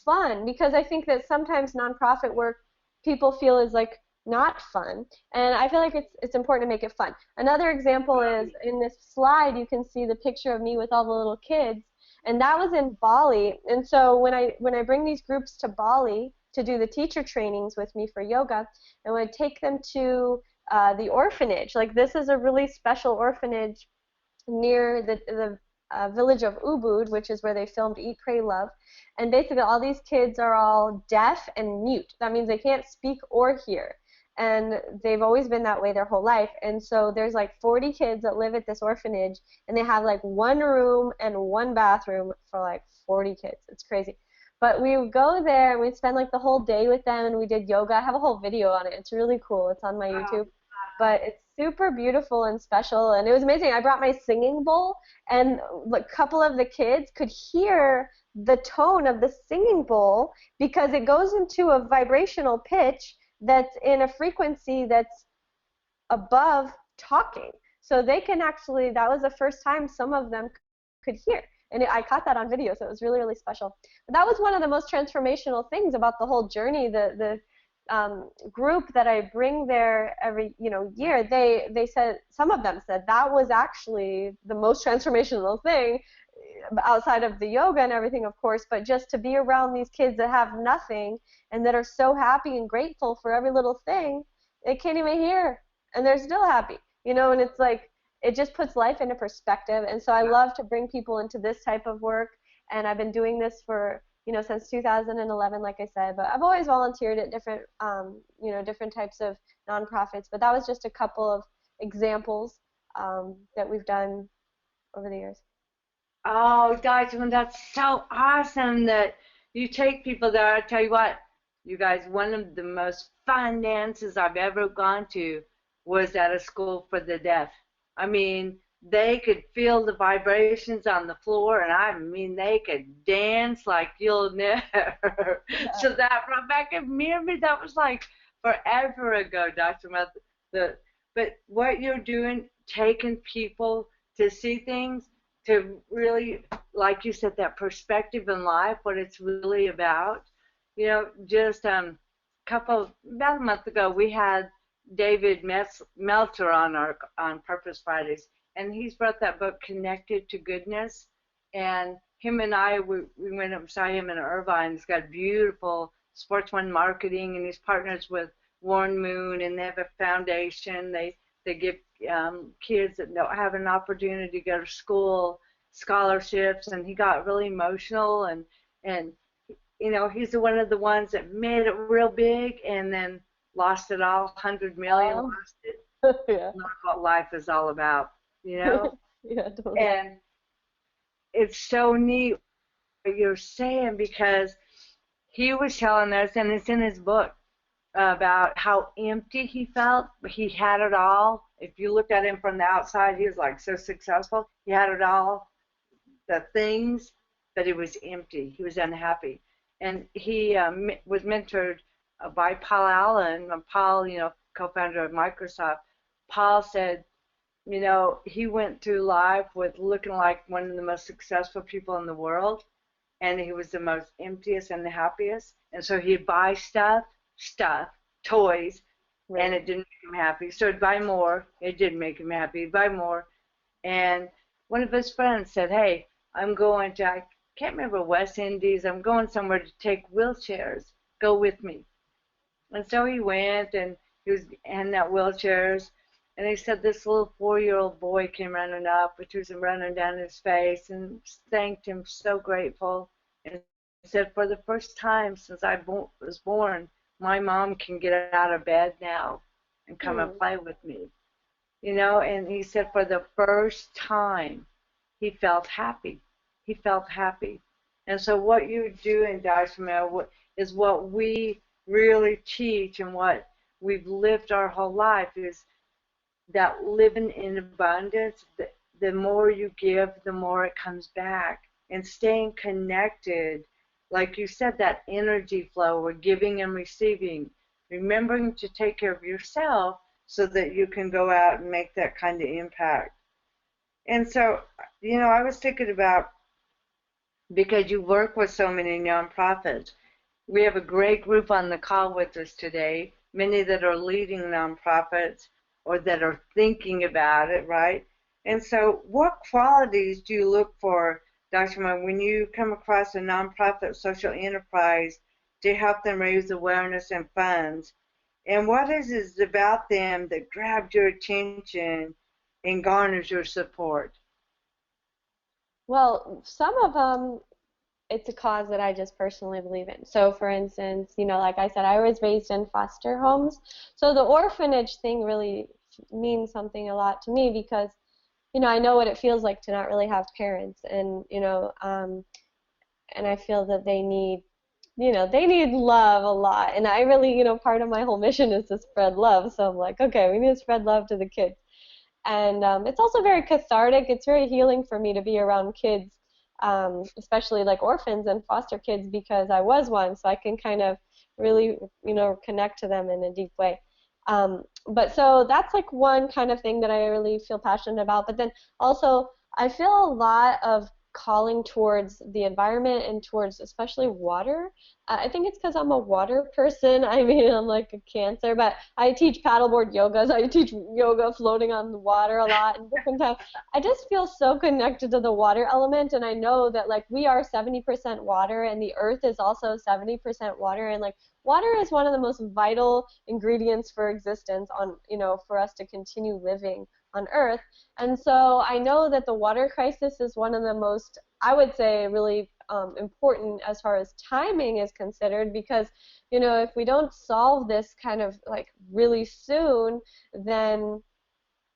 fun, because I think that sometimes nonprofit work people feel is like not fun, and I feel like it's important to make it fun. Another example is in this slide you can see the picture of me with all the little kids, and that was in Bali. And so when I bring these groups to Bali to do the teacher trainings with me for yoga, and would take them to the orphanage. Like this is a really special orphanage near the village of Ubud, which is where they filmed Eat, Pray, Love. And basically all these kids are all deaf and mute. That means they can't speak or hear. And they've always been that way their whole life. And so there's like 40 kids that live at this orphanage, and they have like one room and one bathroom for like 40 kids. It's crazy. But we would go there and we'd spend like the whole day with them, and we did yoga. I have a whole video on it. It's really cool. It's on my YouTube. But it's super beautiful and special, and it was amazing. I brought my singing bowl, and a couple of the kids could hear the tone of the singing bowl because it goes into a vibrational pitch that's in a frequency that's above talking. So they can actually, that was the first time some of them could hear. And I caught that on video, so it was really, really special. But that was one of the most transformational things about the whole journey. The group that I bring there every year, they said, some of them said that was actually the most transformational thing, outside of the yoga and everything, of course, but just to be around these kids that have nothing and that are so happy and grateful for every little thing, they can't even hear, and they're still happy, and it's like, it just puts life into perspective. And so I love to bring people into this type of work, and I've been doing this for, since 2011, like I said, but I've always volunteered at different, different types of nonprofits, but that was just a couple of examples that we've done over the years. Oh, Dr. That's so awesome that you take people there. I tell you what, you guys, one of the most fun dances I've ever gone to was at a school for the deaf. I mean, they could feel the vibrations on the floor, and I mean, they could dance like you'll never. So that brought back a memory that was like forever ago, Dr. Muth. But what you're doing, taking people to see things, to really, like you said, that perspective in life, what it's really about. Just about a month ago, we had David Meltzer on Purpose Fridays, and he's brought that book, Connected to Goodness. And him and I, we went up and saw him in Irvine. He's got beautiful Sports One marketing, and he's partners with Warren Moon, and they have a foundation. They give kids that don't have an opportunity to go to school scholarships, and he got really emotional, and he's one of the ones that made it real big and then lost it all, 100 million, lost it. Yeah. Not what life is all about, Yeah, totally. And it's so neat what you're saying, because he was telling us, and it's in his book, about how empty he felt. He had it all. If you looked at him from the outside, he was like so successful. He had it all, the things, but he was empty. He was unhappy. And he was mentored by Paul Allen. Paul, co-founder of Microsoft. Paul said, he went through life with looking like one of the most successful people in the world, and he was the most emptiest and the happiest. And so he'd buy stuff, toys, Right. and it didn't make him happy. So he'd buy more. It didn't make him happy. He'd buy more. And one of his friends said, hey, I'm going to, I can't remember, West Indies. I'm going somewhere to take wheelchairs. Go with me. And so he went, and he was handing out wheelchairs. And he said this little 4-year-old boy came running up, with tears running down his face, and thanked him, so grateful. And he said, for the first time since I was born, my mom can get out of bed now and come and play with me. And he said for the first time he felt happy. He felt happy. And so what you're doing, Dr. Mel, is what we really teach, and what we've lived our whole life, is that living in abundance. The more you give, the more it comes back. And staying connected, like you said, that energy flow, we're giving and receiving, remembering to take care of yourself so that you can go out and make that kind of impact. And so, I was thinking about, because you work with so many nonprofits, we have a great group on the call with us today, many that are leading nonprofits or that are thinking about it, right? And so what qualities do you look for, Dr. Moon, when you come across a nonprofit social enterprise to help them raise awareness and funds? And what is it about them that grabs your attention and garners your support? Well, some of them, it's a cause that I just personally believe in. So, for instance, like I said, I was raised in foster homes. So the orphanage thing really means something a lot to me, because, I know what it feels like to not really have parents, and, and I feel that they need, they need love a lot. And I really, part of my whole mission is to spread love. So I'm like, okay, we need to spread love to the kids. And it's also very cathartic. It's very healing for me to be around kids, especially like orphans and foster kids, because I was one, so I can kind of really, connect to them in a deep way. But so that's like one kind of thing that I really feel passionate about. But then also, I feel a lot of calling towards the environment and towards especially water. I think it's because I'm a water person. I mean, I'm like a Cancer, but I teach paddleboard yoga, so I teach yoga floating on the water a lot and different times. I just feel so connected to the water element, and I know that like we are 70% water, and the earth is also 70% water, and like water is one of the most vital ingredients for existence on, for us to continue living on Earth. And so I know that the water crisis is one of the most, I would say, really important as far as timing is considered, because, if we don't solve this kind of like really soon, then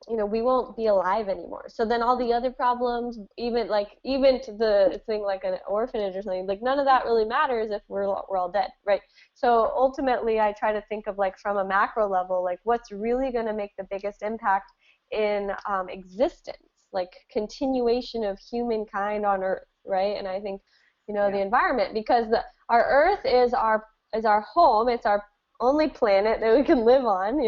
we won't be alive anymore. So then all the other problems, even to the thing like an orphanage or something, like none of that really matters if we're all dead, right? So ultimately, I try to think of like from a macro level, like what's really going to make the biggest impact in existence, like continuation of humankind on Earth, right? And I think, the environment, because our Earth is our home, it's our only planet that we can live on,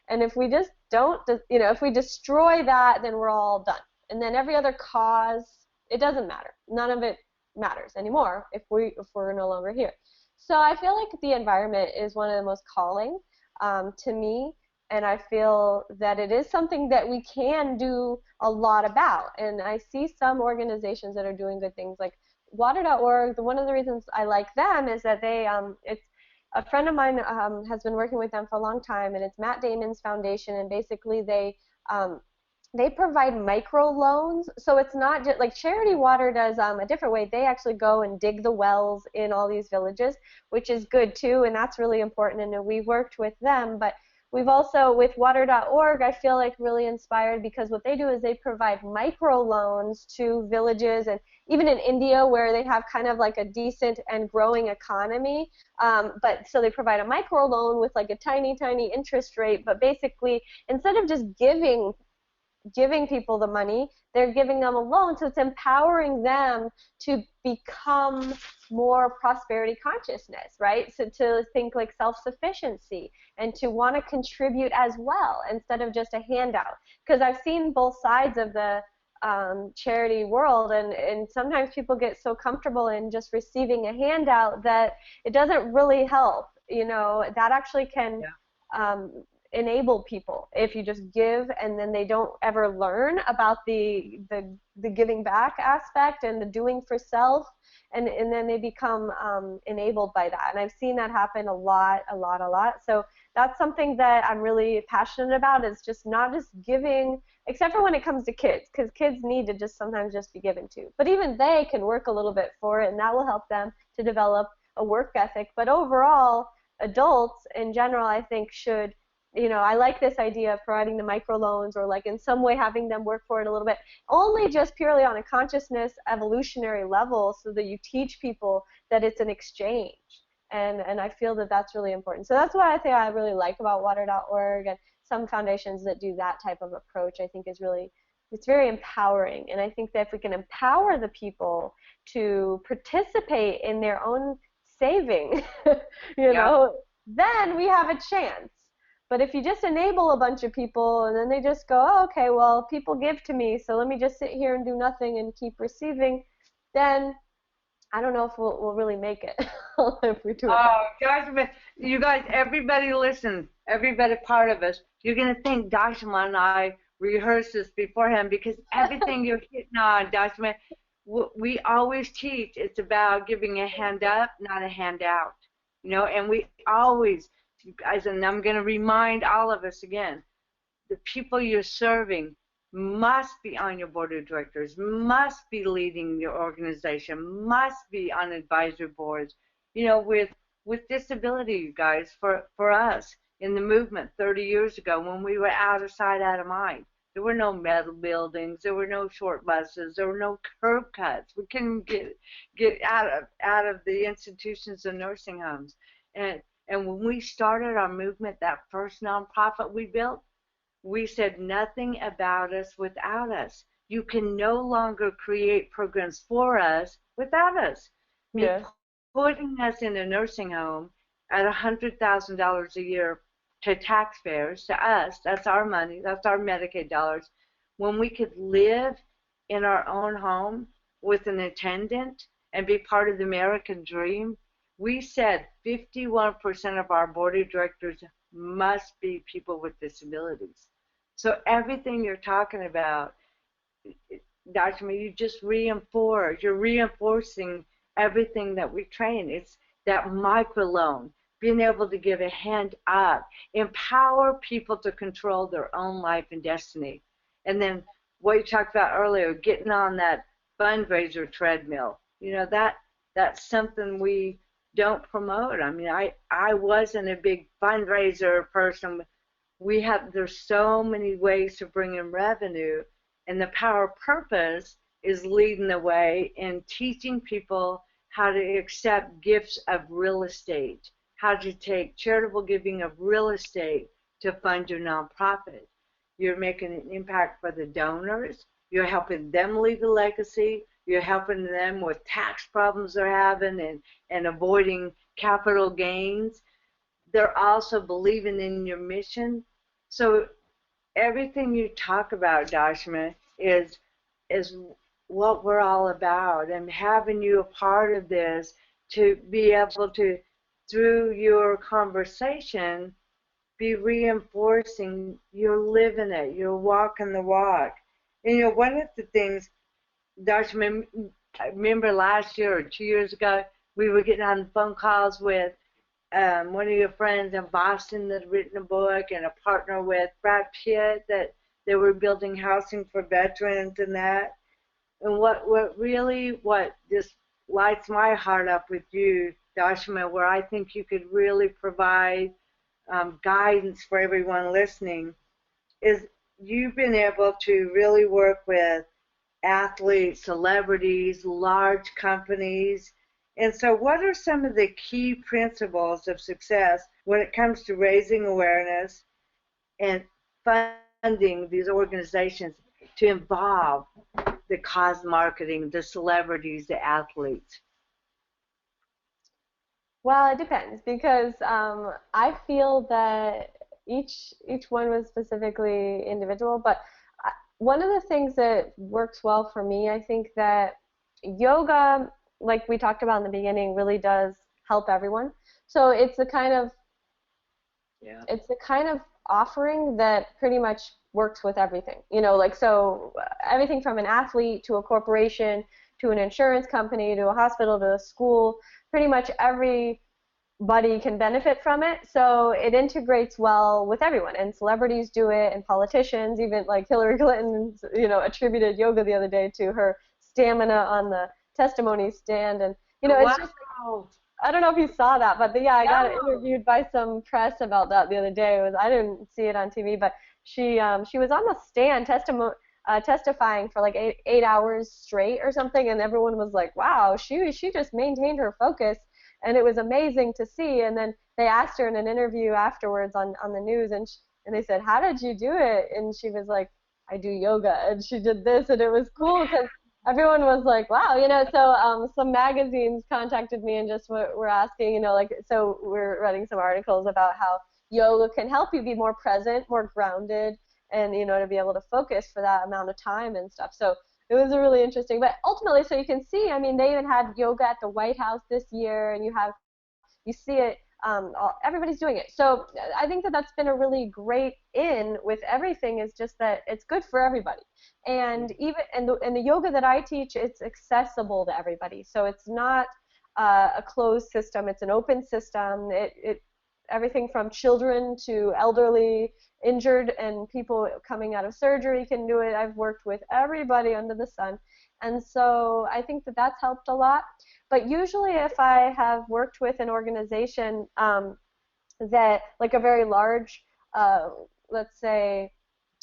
and if we just don't, if we destroy that, then we're all done. And then every other cause, it doesn't matter. None of it matters anymore if we're no longer here. So I feel like the environment is one of the most calling to me, and I feel that it is something that we can do a lot about. And I see some organizations that are doing good things, like Water.org. One of the reasons I like them is that it's a friend of mine has been working with them for a long time, and it's Matt Damon's foundation, and basically they provide micro loans. So it's not just like Charity Water does a different way. They actually go and dig the wells in all these villages, which is good too, and that's really important, and we've worked with them. But we've also, with Water.org, I feel like really inspired, because what they do is they provide micro loans to villages, and even in India where they have kind of like a decent and growing economy, but so they provide a micro loan with like a tiny, tiny interest rate, but basically instead of just giving people the money, they're giving them a loan, so it's empowering them to become more prosperity consciousness, right? So to think like self-sufficiency and to want to contribute as well instead of just a handout. Because I've seen both sides of the charity world, and sometimes people get so comfortable in just receiving a handout that it doesn't really help. That actually can enable people if you just give, and then they don't ever learn about the giving back aspect and the doing for self, and then they become enabled by that. And I've seen that happen a lot. So that's something that I'm really passionate about, is just not just giving, except for when it comes to kids, because kids need to just sometimes just be given to. But even they can work a little bit for it, and that will help them to develop a work ethic. But overall, adults in general, I think, should, I like this idea of providing the microloans, or like in some way having them work for it a little bit, only just purely on a consciousness evolutionary level, so that you teach people that it's an exchange. And I feel that that's really important. So that's what I think I really like about Water.org, and some foundations that do that type of approach, I think it's very empowering. And I think that if we can empower the people to participate in their own saving, then we have a chance. But if you just enable a bunch of people and then they just go, oh, okay, well, people give to me, so let me just sit here and do nothing and keep receiving, then I don't know if we'll really make it if we do it. Oh, Joshua, you guys, everybody listen, everybody part of us, you're going to think Dashma and I rehearsed this beforehand, because everything you're hitting on, Dashma, we always teach it's about giving a hand up, not a handout. And we always, guys, and I'm going to remind all of us again, the people you're serving must be on your board of directors, must be leading your organization, must be on advisory boards, with disability, you guys, for us in the movement 30 years ago, when we were out of sight, out of mind. There were no metal buildings, there were no short buses, there were no curb cuts. We couldn't get out of the institutions of nursing homes. And when we started our movement, that first nonprofit we built, we said nothing about us without us. You can no longer create programs for us without us. Yeah. Putting us in a nursing home, at $100,000 a year to taxpayers, to us, that's our money, that's our Medicaid dollars, when we could live in our own home with an attendant and be part of the American dream. We said 51% of our board of directors must be people with disabilities. So everything you're talking about, Dr. May, you just you're reinforcing everything that we train. It's that microloan, being able to give a hand up, empower people to control their own life and destiny. And then what you talked about earlier, getting on that fundraiser treadmill, that's something we don't promote. I mean, I wasn't a big fundraiser person. There's so many ways to bring in revenue, and the power of purpose is leading the way in teaching people how to accept gifts of real estate, how to take charitable giving of real estate to fund your nonprofit. You're making an impact for the donors. You're helping them leave a legacy. You're helping them with tax problems they're having and avoiding capital gains. They're also believing in your mission. So everything you talk about, Dashma, is what we're all about, and having you a part of this to be able to, through your conversation, be reinforcing you're living it, you're walking the walk. And one of the things, Dashma, I remember last year or 2 years ago, we were getting on phone calls with one of your friends in Boston that had written a book, and a partner with Brad Pitt, that they were building housing for veterans and that. And what just lights my heart up with you, Dashma, where I think you could really provide guidance for everyone listening, is you've been able to really work with athletes, celebrities, large companies. And so what are some of the key principles of success when it comes to raising awareness and funding these organizations to involve the cause marketing, the celebrities, the athletes? Well, it depends, because I feel that each one was specifically individual. But one of the things that works well for me, I think that yoga, like we talked about in the beginning, really does help everyone. So it's the kind of offering that pretty much works with everything. So everything from an athlete to a corporation to an insurance company to a hospital to a school, pretty much everybody can benefit from it. So it integrates well with everyone, and celebrities do it, and politicians, even like Hillary Clinton, attributed yoga the other day to her stamina on the testimony stand. And it's just, I don't know if you saw that, but I got interviewed by some press about that the other day. I didn't see it on TV, but she was on the stand testifying for like eight hours straight or something, and everyone was like, wow, she just maintained her focus, and it was amazing to see. And then they asked her in an interview afterwards on the news, and they said, how did you do it? And she was like, I do yoga, and she did this, and it was cool because everyone was like, wow, so some magazines contacted me and just were asking, so we're writing some articles about how yoga can help you be more present, more grounded, and, to be able to focus for that amount of time and stuff. So it was really interesting. But ultimately, so you can see, I mean, they even had yoga at the White House this year, and you see it, everybody's doing it. So I think that that's been a really great with everything, is just that it's good for everybody. And even in the yoga that I teach, it's accessible to everybody. So it's not a closed system. It's an open system. Everything from children to elderly, injured, and people coming out of surgery can do it. I've worked with everybody under the sun. And so I think that that's helped a lot. But usually if I have worked with an organization that, like a very large, let's say,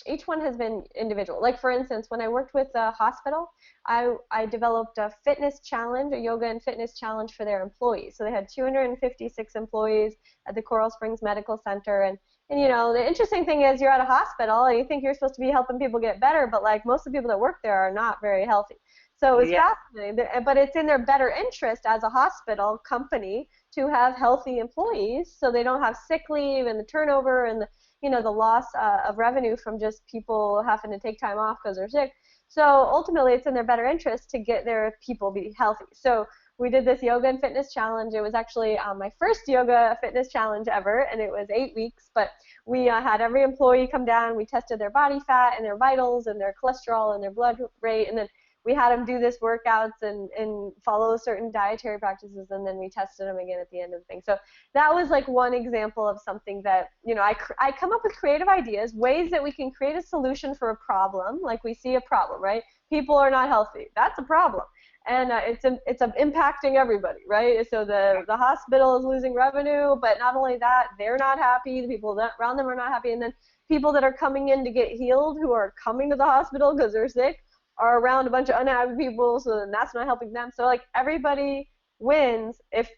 each one has been individual. Like, for instance, when I worked with a hospital, I developed a fitness challenge, a yoga and fitness challenge for their employees. So they had 256 employees at the Coral Springs Medical Center. And the interesting thing is, you're at a hospital and you think you're supposed to be helping people get better, but like most of the people that work there are not very healthy. So it was fascinating, but it's in their better interest as a hospital company to have healthy employees so they don't have sick leave and the turnover and the loss of revenue from just people having to take time off because they're sick. So ultimately, it's in their better interest to get their people be healthy. So we did this yoga and fitness challenge. It was actually my first yoga fitness challenge ever, and it was 8 weeks. But we had every employee come down. We tested their body fat and their vitals and their cholesterol and their blood rate, and then we had them do this workouts and follow certain dietary practices, and then we tested them again at the end of the thing. So that was like one example of something that, I come up with creative ideas, ways that we can create a solution for a problem. Like we see a problem, right? People are not healthy. That's a problem. And it's impacting everybody, right? So the hospital is losing revenue, but not only that, they're not happy. The people around them are not happy, and then people that are coming in to get healed, who are coming to the hospital because they're sick, are around a bunch of unhappy people, so then that's not helping them. So like everybody wins if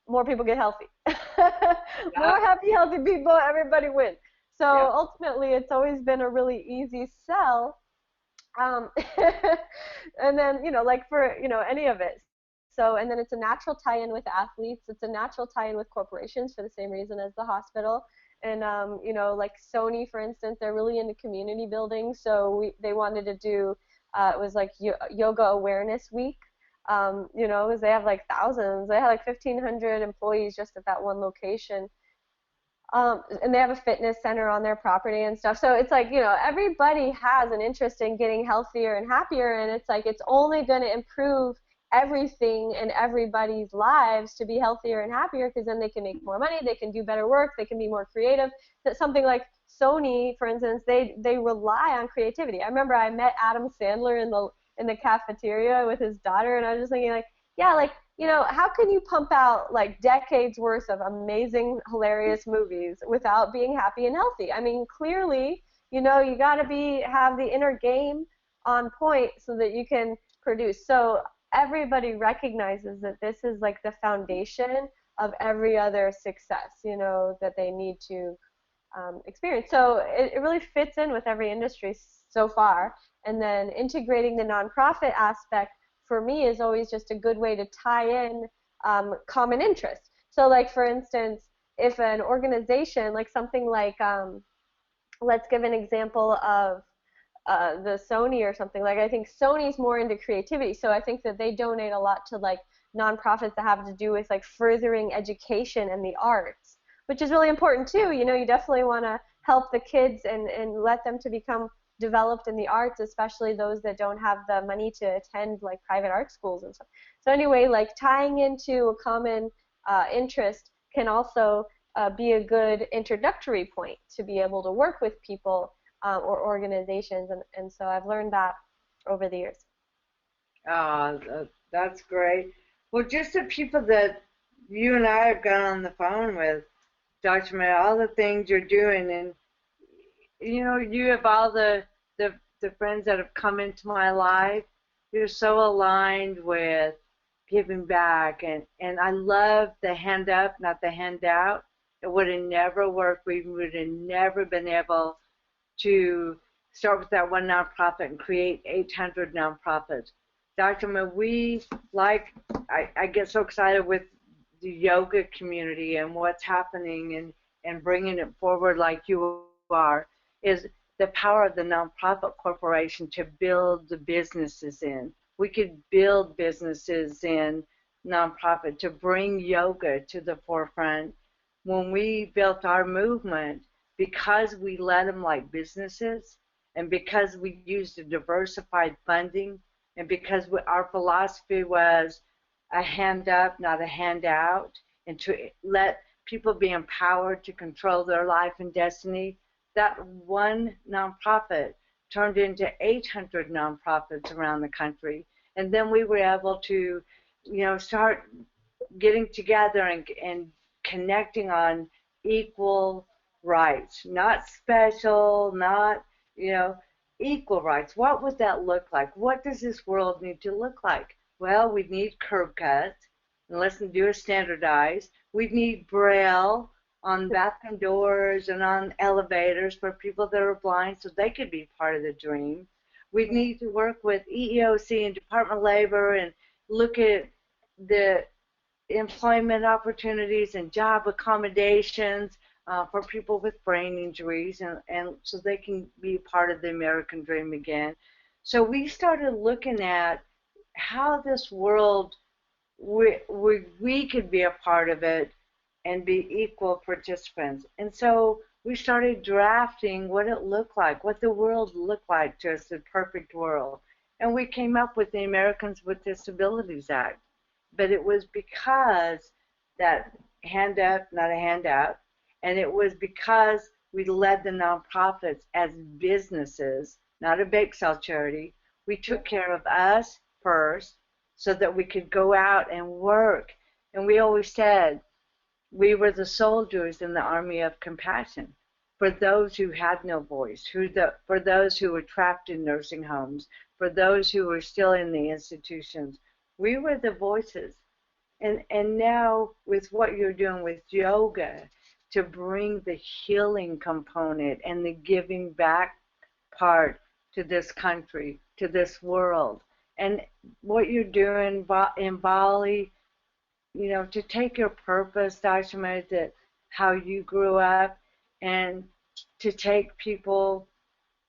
more people get healthy. More happy, healthy people, everybody wins. So ultimately, it's always been a really easy sell. And then, like for, any of it. So, and then it's a natural tie-in with athletes. It's a natural tie-in with corporations for the same reason as the hospital. And, like Sony, for instance, they're really into community building. So they wanted to do, it was like Yoga Awareness Week. Because they have like thousands. They had like 1,500 employees just at that one location. And they have a fitness center on their property and stuff. So it's like, everybody has an interest in getting healthier and happier, and it's like it's only going to improve everything in everybody's lives to be healthier and happier, because then they can make more money, they can do better work, they can be more creative. That something like Sony, for instance, they rely on creativity. I remember I met Adam Sandler in the cafeteria with his daughter, and I was just thinking like, yeah, like, how can you pump out like decades worth of amazing, hilarious movies without being happy and healthy? I mean, clearly, you got to have the inner game on point so that you can produce. So everybody recognizes that this is like the foundation of every other success, that they need to experience. So it really fits in with every industry so far. And then integrating the nonprofit aspect for me is always just a good way to tie in common interests. So like, for instance, if an organization, like something like, let's give an example of the Sony or something. Like, I think Sony's more into creativity, so I think that they donate a lot to like nonprofits that have to do with like furthering education and the arts, which is really important too. You definitely want to help the kids and let them to become developed in the arts, especially those that don't have the money to attend like private art schools and stuff. So anyway, like tying into a common interest can also be a good introductory point to be able to work with people or organizations, and so I've learned that over the years. That's great. Well, just the people that you and I have gone on the phone with, Dr. May, all the things you're doing, and you have all the friends that have come into my life. You're so aligned with giving back, and I love the hand up, not the handout. It would have never worked. We would have never been able to start with that one nonprofit and create 800 nonprofits. Dr. May, I get so excited with the yoga community and what's happening and bringing it forward like you are, is the power of the nonprofit corporation to build the businesses in. We could build businesses in nonprofit to bring yoga to the forefront. When we built our movement, because we led them like businesses, and because we used a diversified funding, and because our philosophy was a hand up, not a handout, and to let people be empowered to control their life and destiny, that one nonprofit turned into 800 nonprofits around the country. And then we were able to, start getting together and connecting on equal rights, not special, not, equal rights. What would that look like? What does this world need to look like? Well, we need curb cuts, unless we do it standardized. We need Braille on bathroom doors and on elevators for people that are blind so they could be part of the dream. We need to work with EEOC and Department of Labor and look at the employment opportunities and job accommodations for people with brain injuries, and so they can be part of the American dream again. So we started looking at how this world, we could be a part of it and be equal participants. And so we started drafting what it looked like, what the world looked like to us, the perfect world. And we came up with the Americans with Disabilities Act. But it was because that hand up, not a handout, and it was because we led the nonprofits as businesses, not a bake sale charity. We took care of us first so that we could go out and work. And we always said we were the soldiers in the army of compassion for those who had no voice, for those who were trapped in nursing homes, for those who were still in the institutions. We were the voices. And now with what you're doing with yoga to bring the healing component and the giving back part to this country, to this world, and what you're doing in Bali, to take your purpose, Dashima, that how you grew up, and to take people,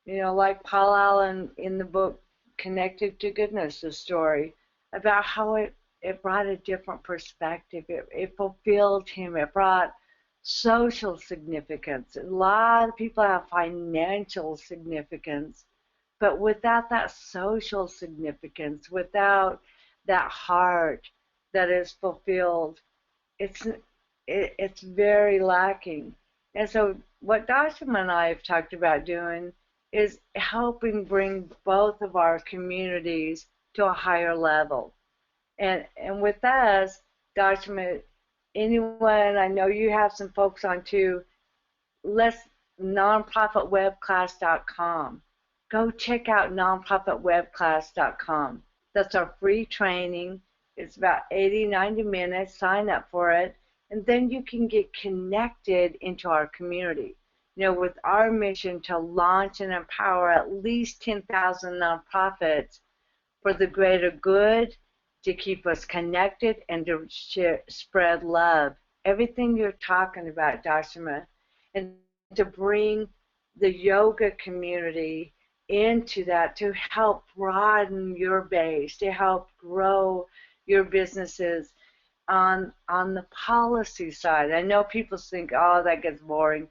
like Paul Allen in the book Connected to Goodness, the story about how it brought a different perspective. It fulfilled him. It brought social significance. A lot of people have financial significance, but without that social significance, without that heart that is fulfilled, it's very lacking. And so what Dashima and I have talked about doing is helping bring both of our communities to a higher level. And with us, Dashima, anyone, I know you have some folks on too, let's nonprofitwebclass.com. Go check out nonprofitwebclass.com. That's our free training. It's about 80, 90 minutes. Sign up for it. And then you can get connected into our community. With our mission to launch and empower at least 10,000 nonprofits for the greater good, to keep us connected, and to spread love. Everything you're talking about, Dashima, and to bring the yoga community into that, to help broaden your base, to help grow your businesses on the policy side. I know people think, oh, that gets boring.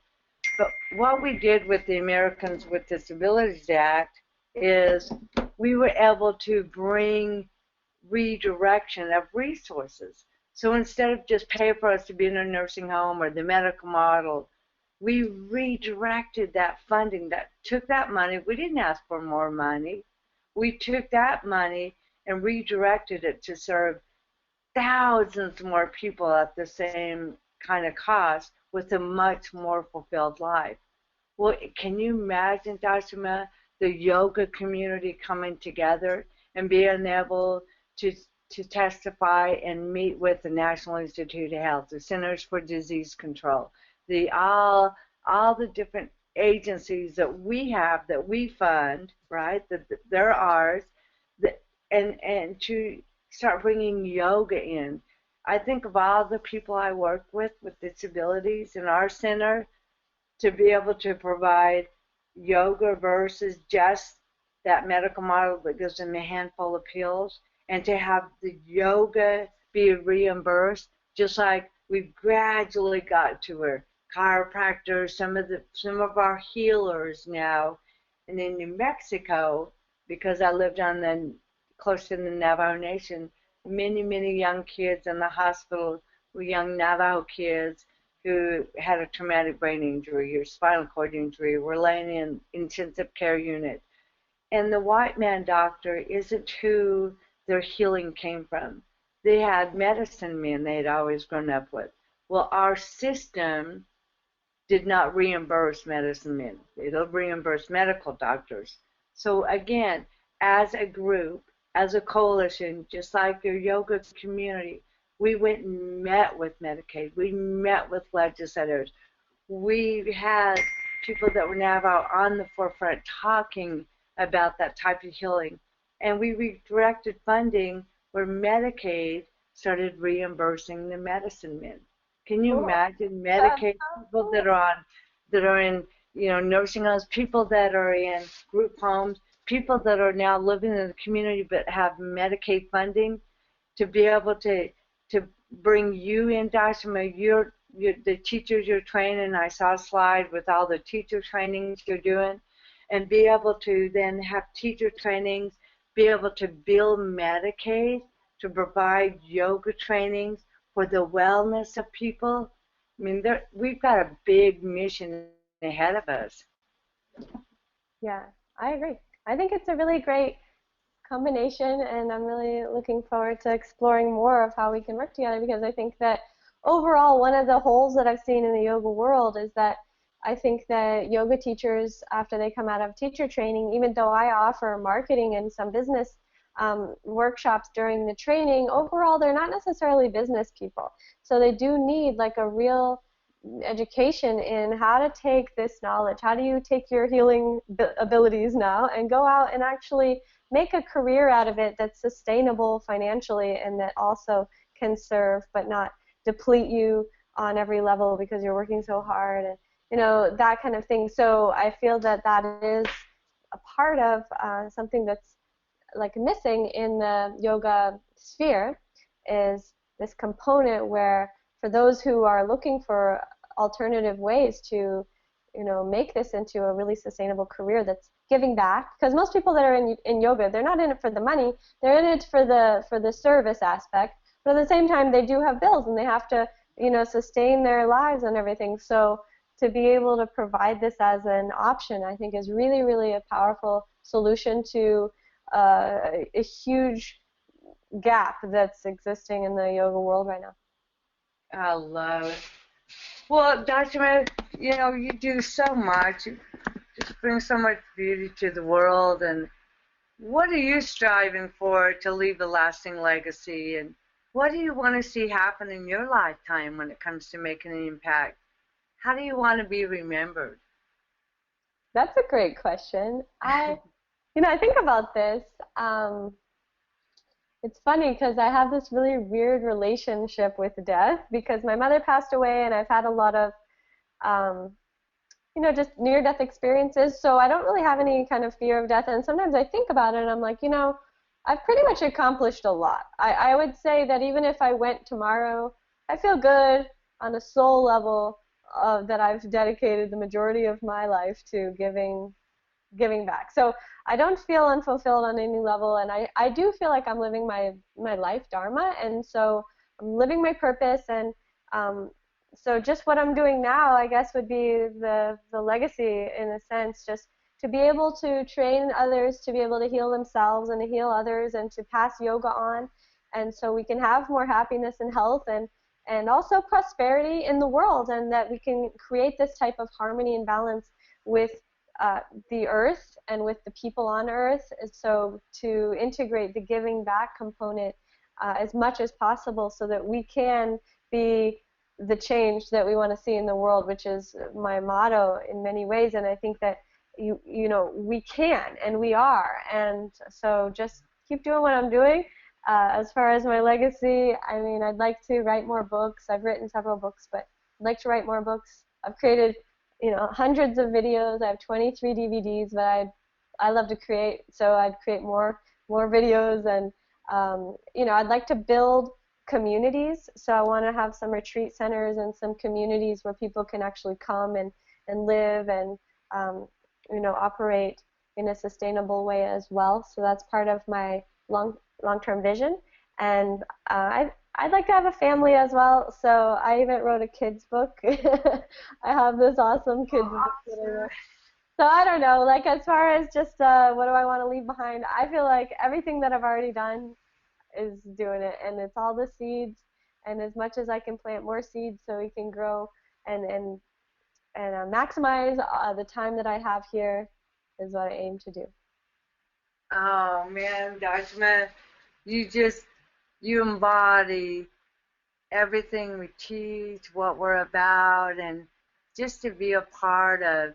But what we did with the Americans with Disabilities Act is we were able to bring redirection of resources. So instead of just pay for us to be in a nursing home or the medical model, we redirected that funding, that took that money. We didn't ask for more money. We took that money and redirected it to serve thousands more people at the same kind of cost with a much more fulfilled life. Well, can you imagine, Dashima, the yoga community coming together and being able to testify and meet with the National Institute of Health, the Centers for Disease Control, all the different agencies that we have, that we fund, right? That they're ours, and to start bringing yoga in. I think of all the people I work with disabilities in our center, to be able to provide yoga versus just that medical model that gives them a handful of pills, and to have the yoga be reimbursed, just like we've gradually got to where chiropractors, some of our healers now, and in New Mexico, because I lived close to the Navajo Nation, many young kids in the hospital were young Navajo kids who had a traumatic brain injury or spinal cord injury, were laying in intensive care unit. And the white man doctor isn't who their healing came from. They had medicine men they'd always grown up with. Well, our system did not reimburse medicine men. It'll reimburse medical doctors. So again, as a group, as a coalition, just like your yoga community, we went and met with Medicaid. We met with legislators. We had people that were now on the forefront talking about that type of healing. And we redirected funding where Medicaid started reimbursing the medicine men. Can you Cool. imagine That's Medicaid so people cool. that are in nursing homes, people that are in group homes, people that are now living in the community but have Medicaid funding to be able to bring you in, Dr. May, the teachers you're training. I saw a slide with all the teacher trainings you're doing, and be able to then have teacher trainings, be able to build Medicaid, to provide yoga trainings for the wellness of people. I mean, we've got a big mission ahead of us. Yeah, I agree. I think it's a really great combination, and I'm really looking forward to exploring more of how we can work together, because I think that overall one of the holes that I've seen in the yoga world is that I think that yoga teachers, after they come out of teacher training, even though I offer marketing and some business workshops during the training, overall they're not necessarily business people. So they do need like a real education in how to take this knowledge. How do you take your healing abilities now and go out and actually make a career out of it that's sustainable financially and that also can serve but not deplete you on every level because you're working so hard, and that kind of thing. So I feel that that is a part of something that's like missing in the yoga sphere, is this component where for those who are looking for alternative ways to make this into a really sustainable career that's giving back, because most people that are in yoga, they're not in it for the money, they're in it for the service aspect, but at the same time they do have bills and they have to sustain their lives and everything. So to be able to provide this as an option, I think is really, really a powerful solution to a huge gap that's existing in the yoga world right now. I love it. Well, Dr. May, you do so much. You just bring so much beauty to the world. And what are you striving for to leave a lasting legacy? And what do you want to see happen in your lifetime when it comes to making an impact? How do you want to be remembered? That's a great question. I think about this. Um, it's funny because I have this really weird relationship with death, because my mother passed away and I've had a lot of um, just near-death experiences. So I don't really have any kind of fear of death. And sometimes I think about it and I'm like, I've pretty much accomplished a lot. I would say that even if I went tomorrow, I feel good on a soul level that I've dedicated the majority of my life to giving back. So I don't feel unfulfilled on any level, and I do feel like I'm living my life dharma, and so I'm living my purpose, and um, so just what I'm doing now, I guess, would be the legacy in a sense, just to be able to train others to be able to heal themselves and to heal others and to pass yoga on, and so we can have more happiness and health and also prosperity in the world, and that we can create this type of harmony and balance with uh, the earth and with the people on earth. And so to integrate the giving back component as much as possible so that we can be the change that we want to see in the world, which is my motto in many ways. And I think that we can and we are. And so just keep doing what I'm doing. As far as my legacy, I mean, I'd like to write more books. I've written several books, but I'd like to write more books. I've created hundreds of videos. I have 23 DVDs, but I love to create, so I'd create more videos, and I'd like to build communities. So I want to have some retreat centers and some communities where people can actually come and live and operate in a sustainable way as well. So that's part of my long-term vision. And I'd like to have a family as well, so I even wrote a kids book. I have this awesome kids book that I wrote. So I don't know, like as far as just what do I want to leave behind, I feel like everything that I've already done is doing it, and it's all the seeds, and as much as I can plant more seeds so we can grow and maximize the time that I have here is what I aim to do. Oh man, Dr. May, you embody everything we teach, what we're about, and just to be a part of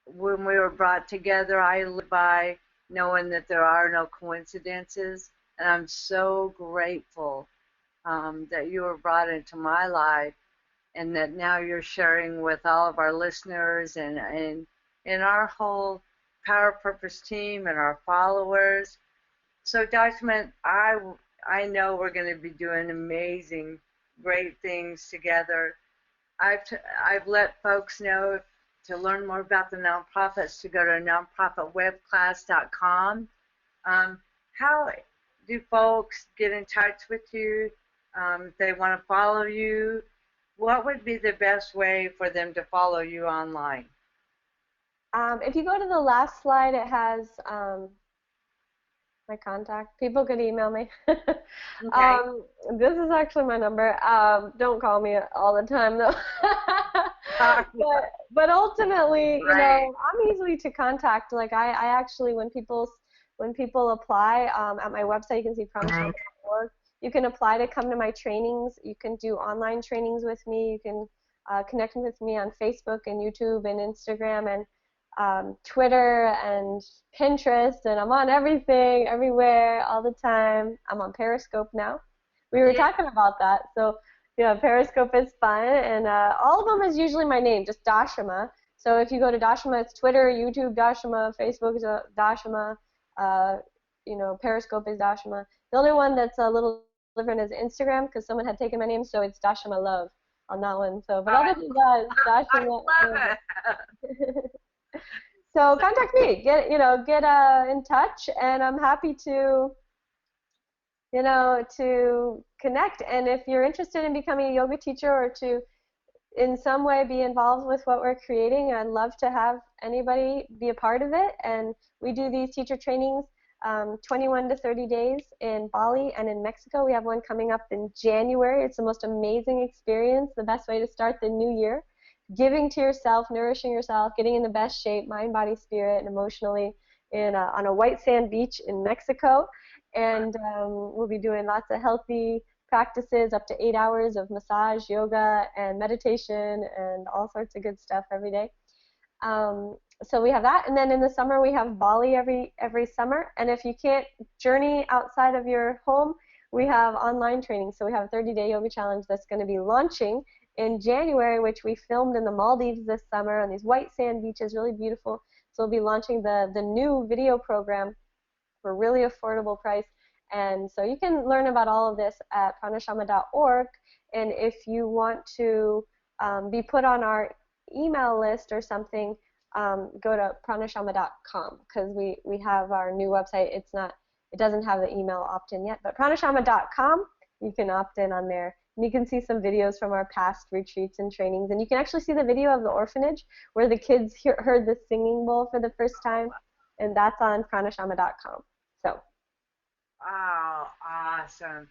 when we were brought together. I live by knowing that there are no coincidences, and I'm so grateful that you were brought into my life, and that now you're sharing with all of our listeners and our whole Power Purpose team and our followers. So, Document, I know we're going to be doing amazing, great things together. I've let folks know to learn more about the nonprofits to go to nonprofitwebclass.com. How do folks get in touch with you if they want to follow you? What would be the best way for them to follow you online? If you go to the last slide, it has my contact. People could email me. Okay. This is actually my number. Don't call me all the time though. but ultimately, you Right. know, I'm easily to contact. Like I actually, when people apply at my website, you can see promisehome.org. You can apply to come to my trainings. You can do online trainings with me. You can connect with me on Facebook and YouTube and Instagram and Twitter and Pinterest, and I'm on everything, everywhere, all the time. I'm on Periscope now. We were Yeah. talking about that, so yeah, Periscope is fun, and all of them is usually my name, just Dashima. So if you go to Dashima, it's Twitter, YouTube, Dashima, Facebook is Dashima, uh, you know, Periscope is Dashima. The only one that's a little different is Instagram, because someone had taken my name, so it's Dashima Love on that one. So, but other than that, it's I Dashima. love it. So contact me. Get in touch, and I'm happy to to connect. And if you're interested in becoming a yoga teacher or to in some way be involved with what we're creating, I'd love to have anybody be a part of it. And we do these teacher trainings 21 to 30 days in Bali and in Mexico. We have one coming up in January. It's the most amazing experience, the best way to start the new year. Giving to yourself, nourishing yourself, getting in the best shape, mind, body, spirit, and emotionally on a white sand beach in Mexico. And we'll be doing lots of healthy practices, up to 8 hours of massage, yoga, and meditation, and all sorts of good stuff every day. So we have that, and then in the summer we have Bali every summer. And if you can't journey outside of your home, we have online training. So we have a 30-day yoga challenge that's going to be launching in January, which we filmed in the Maldives this summer on these white sand beaches, really beautiful. So we'll be launching the new video program for a really affordable price. And so you can learn about all of this at pranashama.org. And if you want to be put on our email list or something, go to pranashama.com, because we have our new website. It doesn't have the email opt-in yet, but pranashama.com, you can opt in on there. And you can see some videos from our past retreats and trainings. And you can actually see the video of the orphanage where the kids heard the singing bowl for the first time. And that's on pranashama.com. So. Oh, awesome.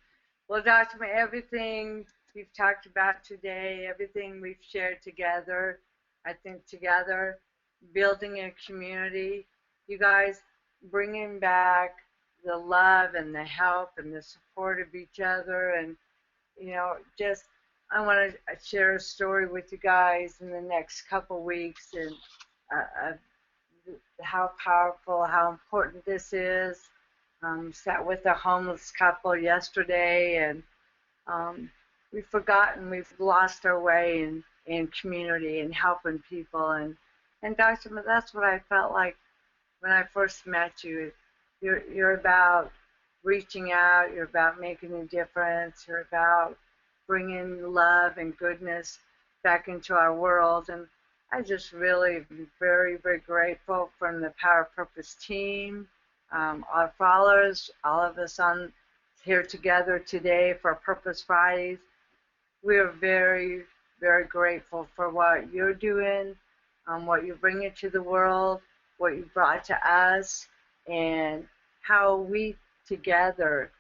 Well, Dr. May, everything we've talked about today, everything we've shared together, I think together, building a community, you guys bringing back the love and the help and the support of each other. And, just I want to share a story with you guys in the next couple weeks, and uh, how powerful, how important this is. Sat with a homeless couple yesterday, and we've forgotten, we've lost our way in community and helping people. And Dr. That's what I felt like when I first met you. You're about reaching out. You're about making a difference. You're about bringing love and goodness back into our world. And I just really am very, very grateful from the Power Purpose team, our followers, all of us on here together today for Purpose Fridays. We are very, very grateful for what you're doing, what you're bringing to the world, what you brought to us, and how we together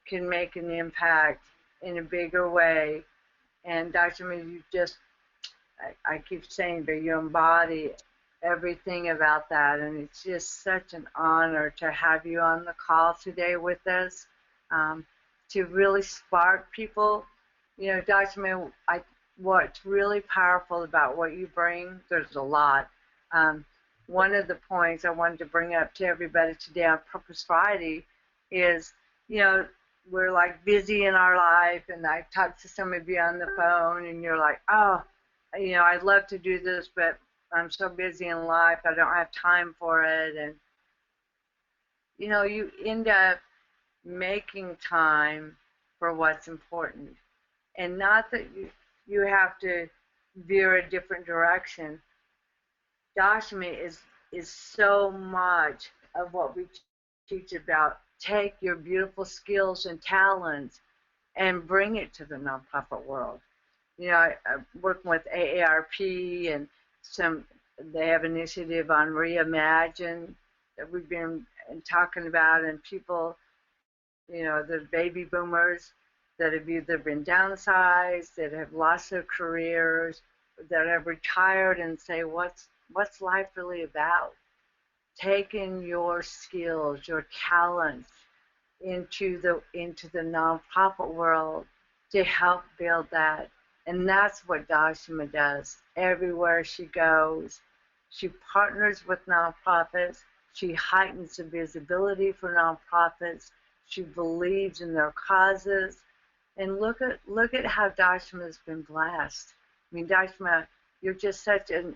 can make an impact in a bigger way. And Dr. May, you just, I keep saying, but you embody everything about that. And it's just such an honor to have you on the call today with us, to really spark people. Dr. May, what's really powerful about what you bring, there's a lot. One of the points I wanted to bring up to everybody today on Purpose Friday is, you know, we're like busy in our life, and I talk to some of you on the phone, and you're like, oh, I'd love to do this, but I'm so busy in life, I don't have time for it. And you end up making time for what's important, and not that you have to veer a different direction. Dashmi is so much of what we teach about. Take your beautiful skills and talents and bring it to the nonprofit world. I'm working with AARP, and they have an initiative on Reimagine that we've been talking about, and people, the baby boomers that have either been downsized, that have lost their careers, that have retired, and say, what's life really about? Taking your skills, your talents into the nonprofit world to help build that. And that's what Dashima does. Everywhere she goes, she partners with nonprofits. She heightens the visibility for nonprofits. She believes in their causes. And look at how Dashima has been blessed. I mean, Dashima, you're just such a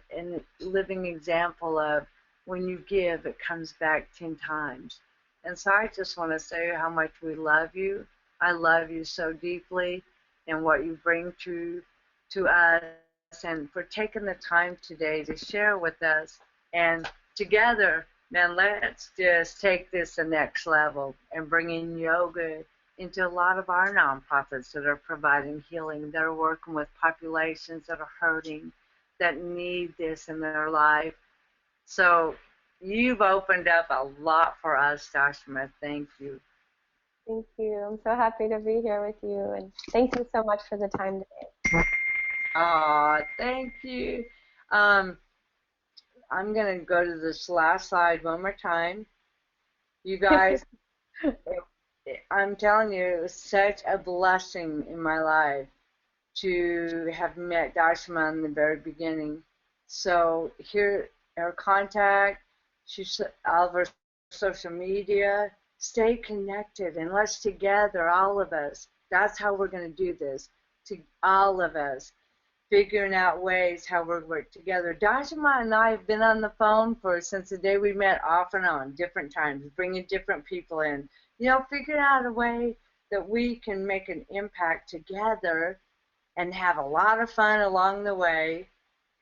living example of when you give, it comes back 10 times. And so I just want to say how much we love you. I love you so deeply and what you bring to us, and for taking the time today to share with us. And together, man, let's just take this the next level and bring in yoga into a lot of our nonprofits that are providing healing, that are working with populations that are hurting, that need this in their life. So you've opened up a lot for us, Dashima. Thank you. Thank you. I'm so happy to be here with you, and thank you so much for the time today. Thank you. I'm going to go to this last slide one more time. You guys, I'm telling you, it was such a blessing in my life to have met Dashima in the very beginning. So here, her contact, she's all of her social media. Stay connected, and let's together, all of us. That's how we're going to do this. To all of us, figuring out ways how we work together. Dashima and I have been on the phone since the day we met, off and on, different times, bringing different people in. Figuring out a way that we can make an impact together and have a lot of fun along the way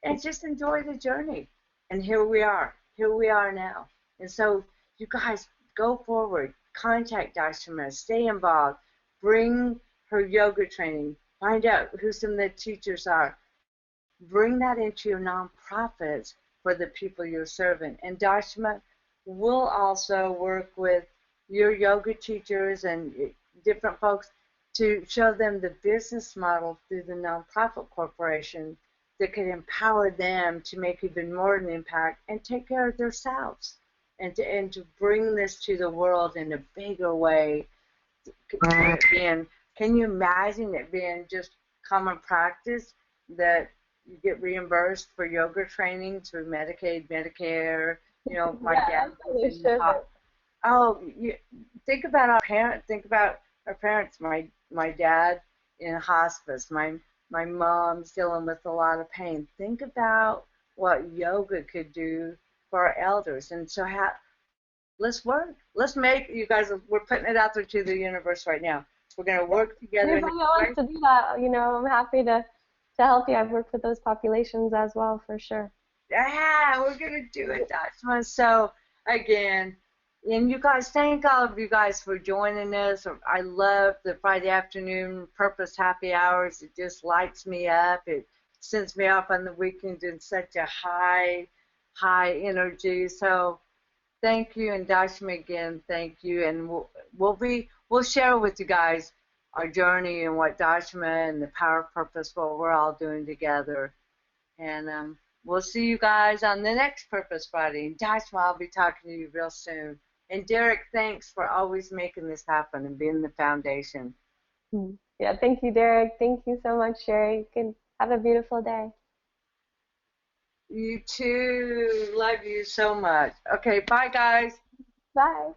and just enjoy the journey. And here we are now. And so you guys go forward, contact Dashima, stay involved, bring her yoga training, find out who some of the teachers are, bring that into your nonprofits for the people you're serving. And Dashima will also work with your yoga teachers and different folks to show them the business model through the nonprofit corporation that could empower them to make even more of an impact and take care of themselves, and to bring this to the world in a bigger way. Can you imagine it being just common practice that you get reimbursed for yoga training through Medicaid, Medicare? My dad. Think about our parents. Think about our parents. My dad in hospice. My mom's dealing with a lot of pain. Think about what yoga could do for our elders. And so let's work. Let's make, you guys, we're putting it out there to the universe right now. We're going to work together. Anybody wants to do that, I'm happy to help you. I've worked with those populations as well, for sure. Yeah, we're going to do it, Dashima. So, again, and you guys, thank all of you guys for joining us. I love the Friday afternoon Purpose Happy Hours. It just lights me up. It sends me off on the weekend in such a high energy. So thank you, and Dashima, again, thank you. And we'll share with you guys our journey and what Dashima and the Power of Purpose, what we're all doing together. And we'll see you guys on the next Purpose Friday. And Dashima, I'll be talking to you real soon. And Derek, thanks for always making this happen and being the foundation. Yeah, thank you, Derek. Thank you so much, Sherry. You can have a beautiful day. You too. Love you so much. Okay, bye, guys. Bye.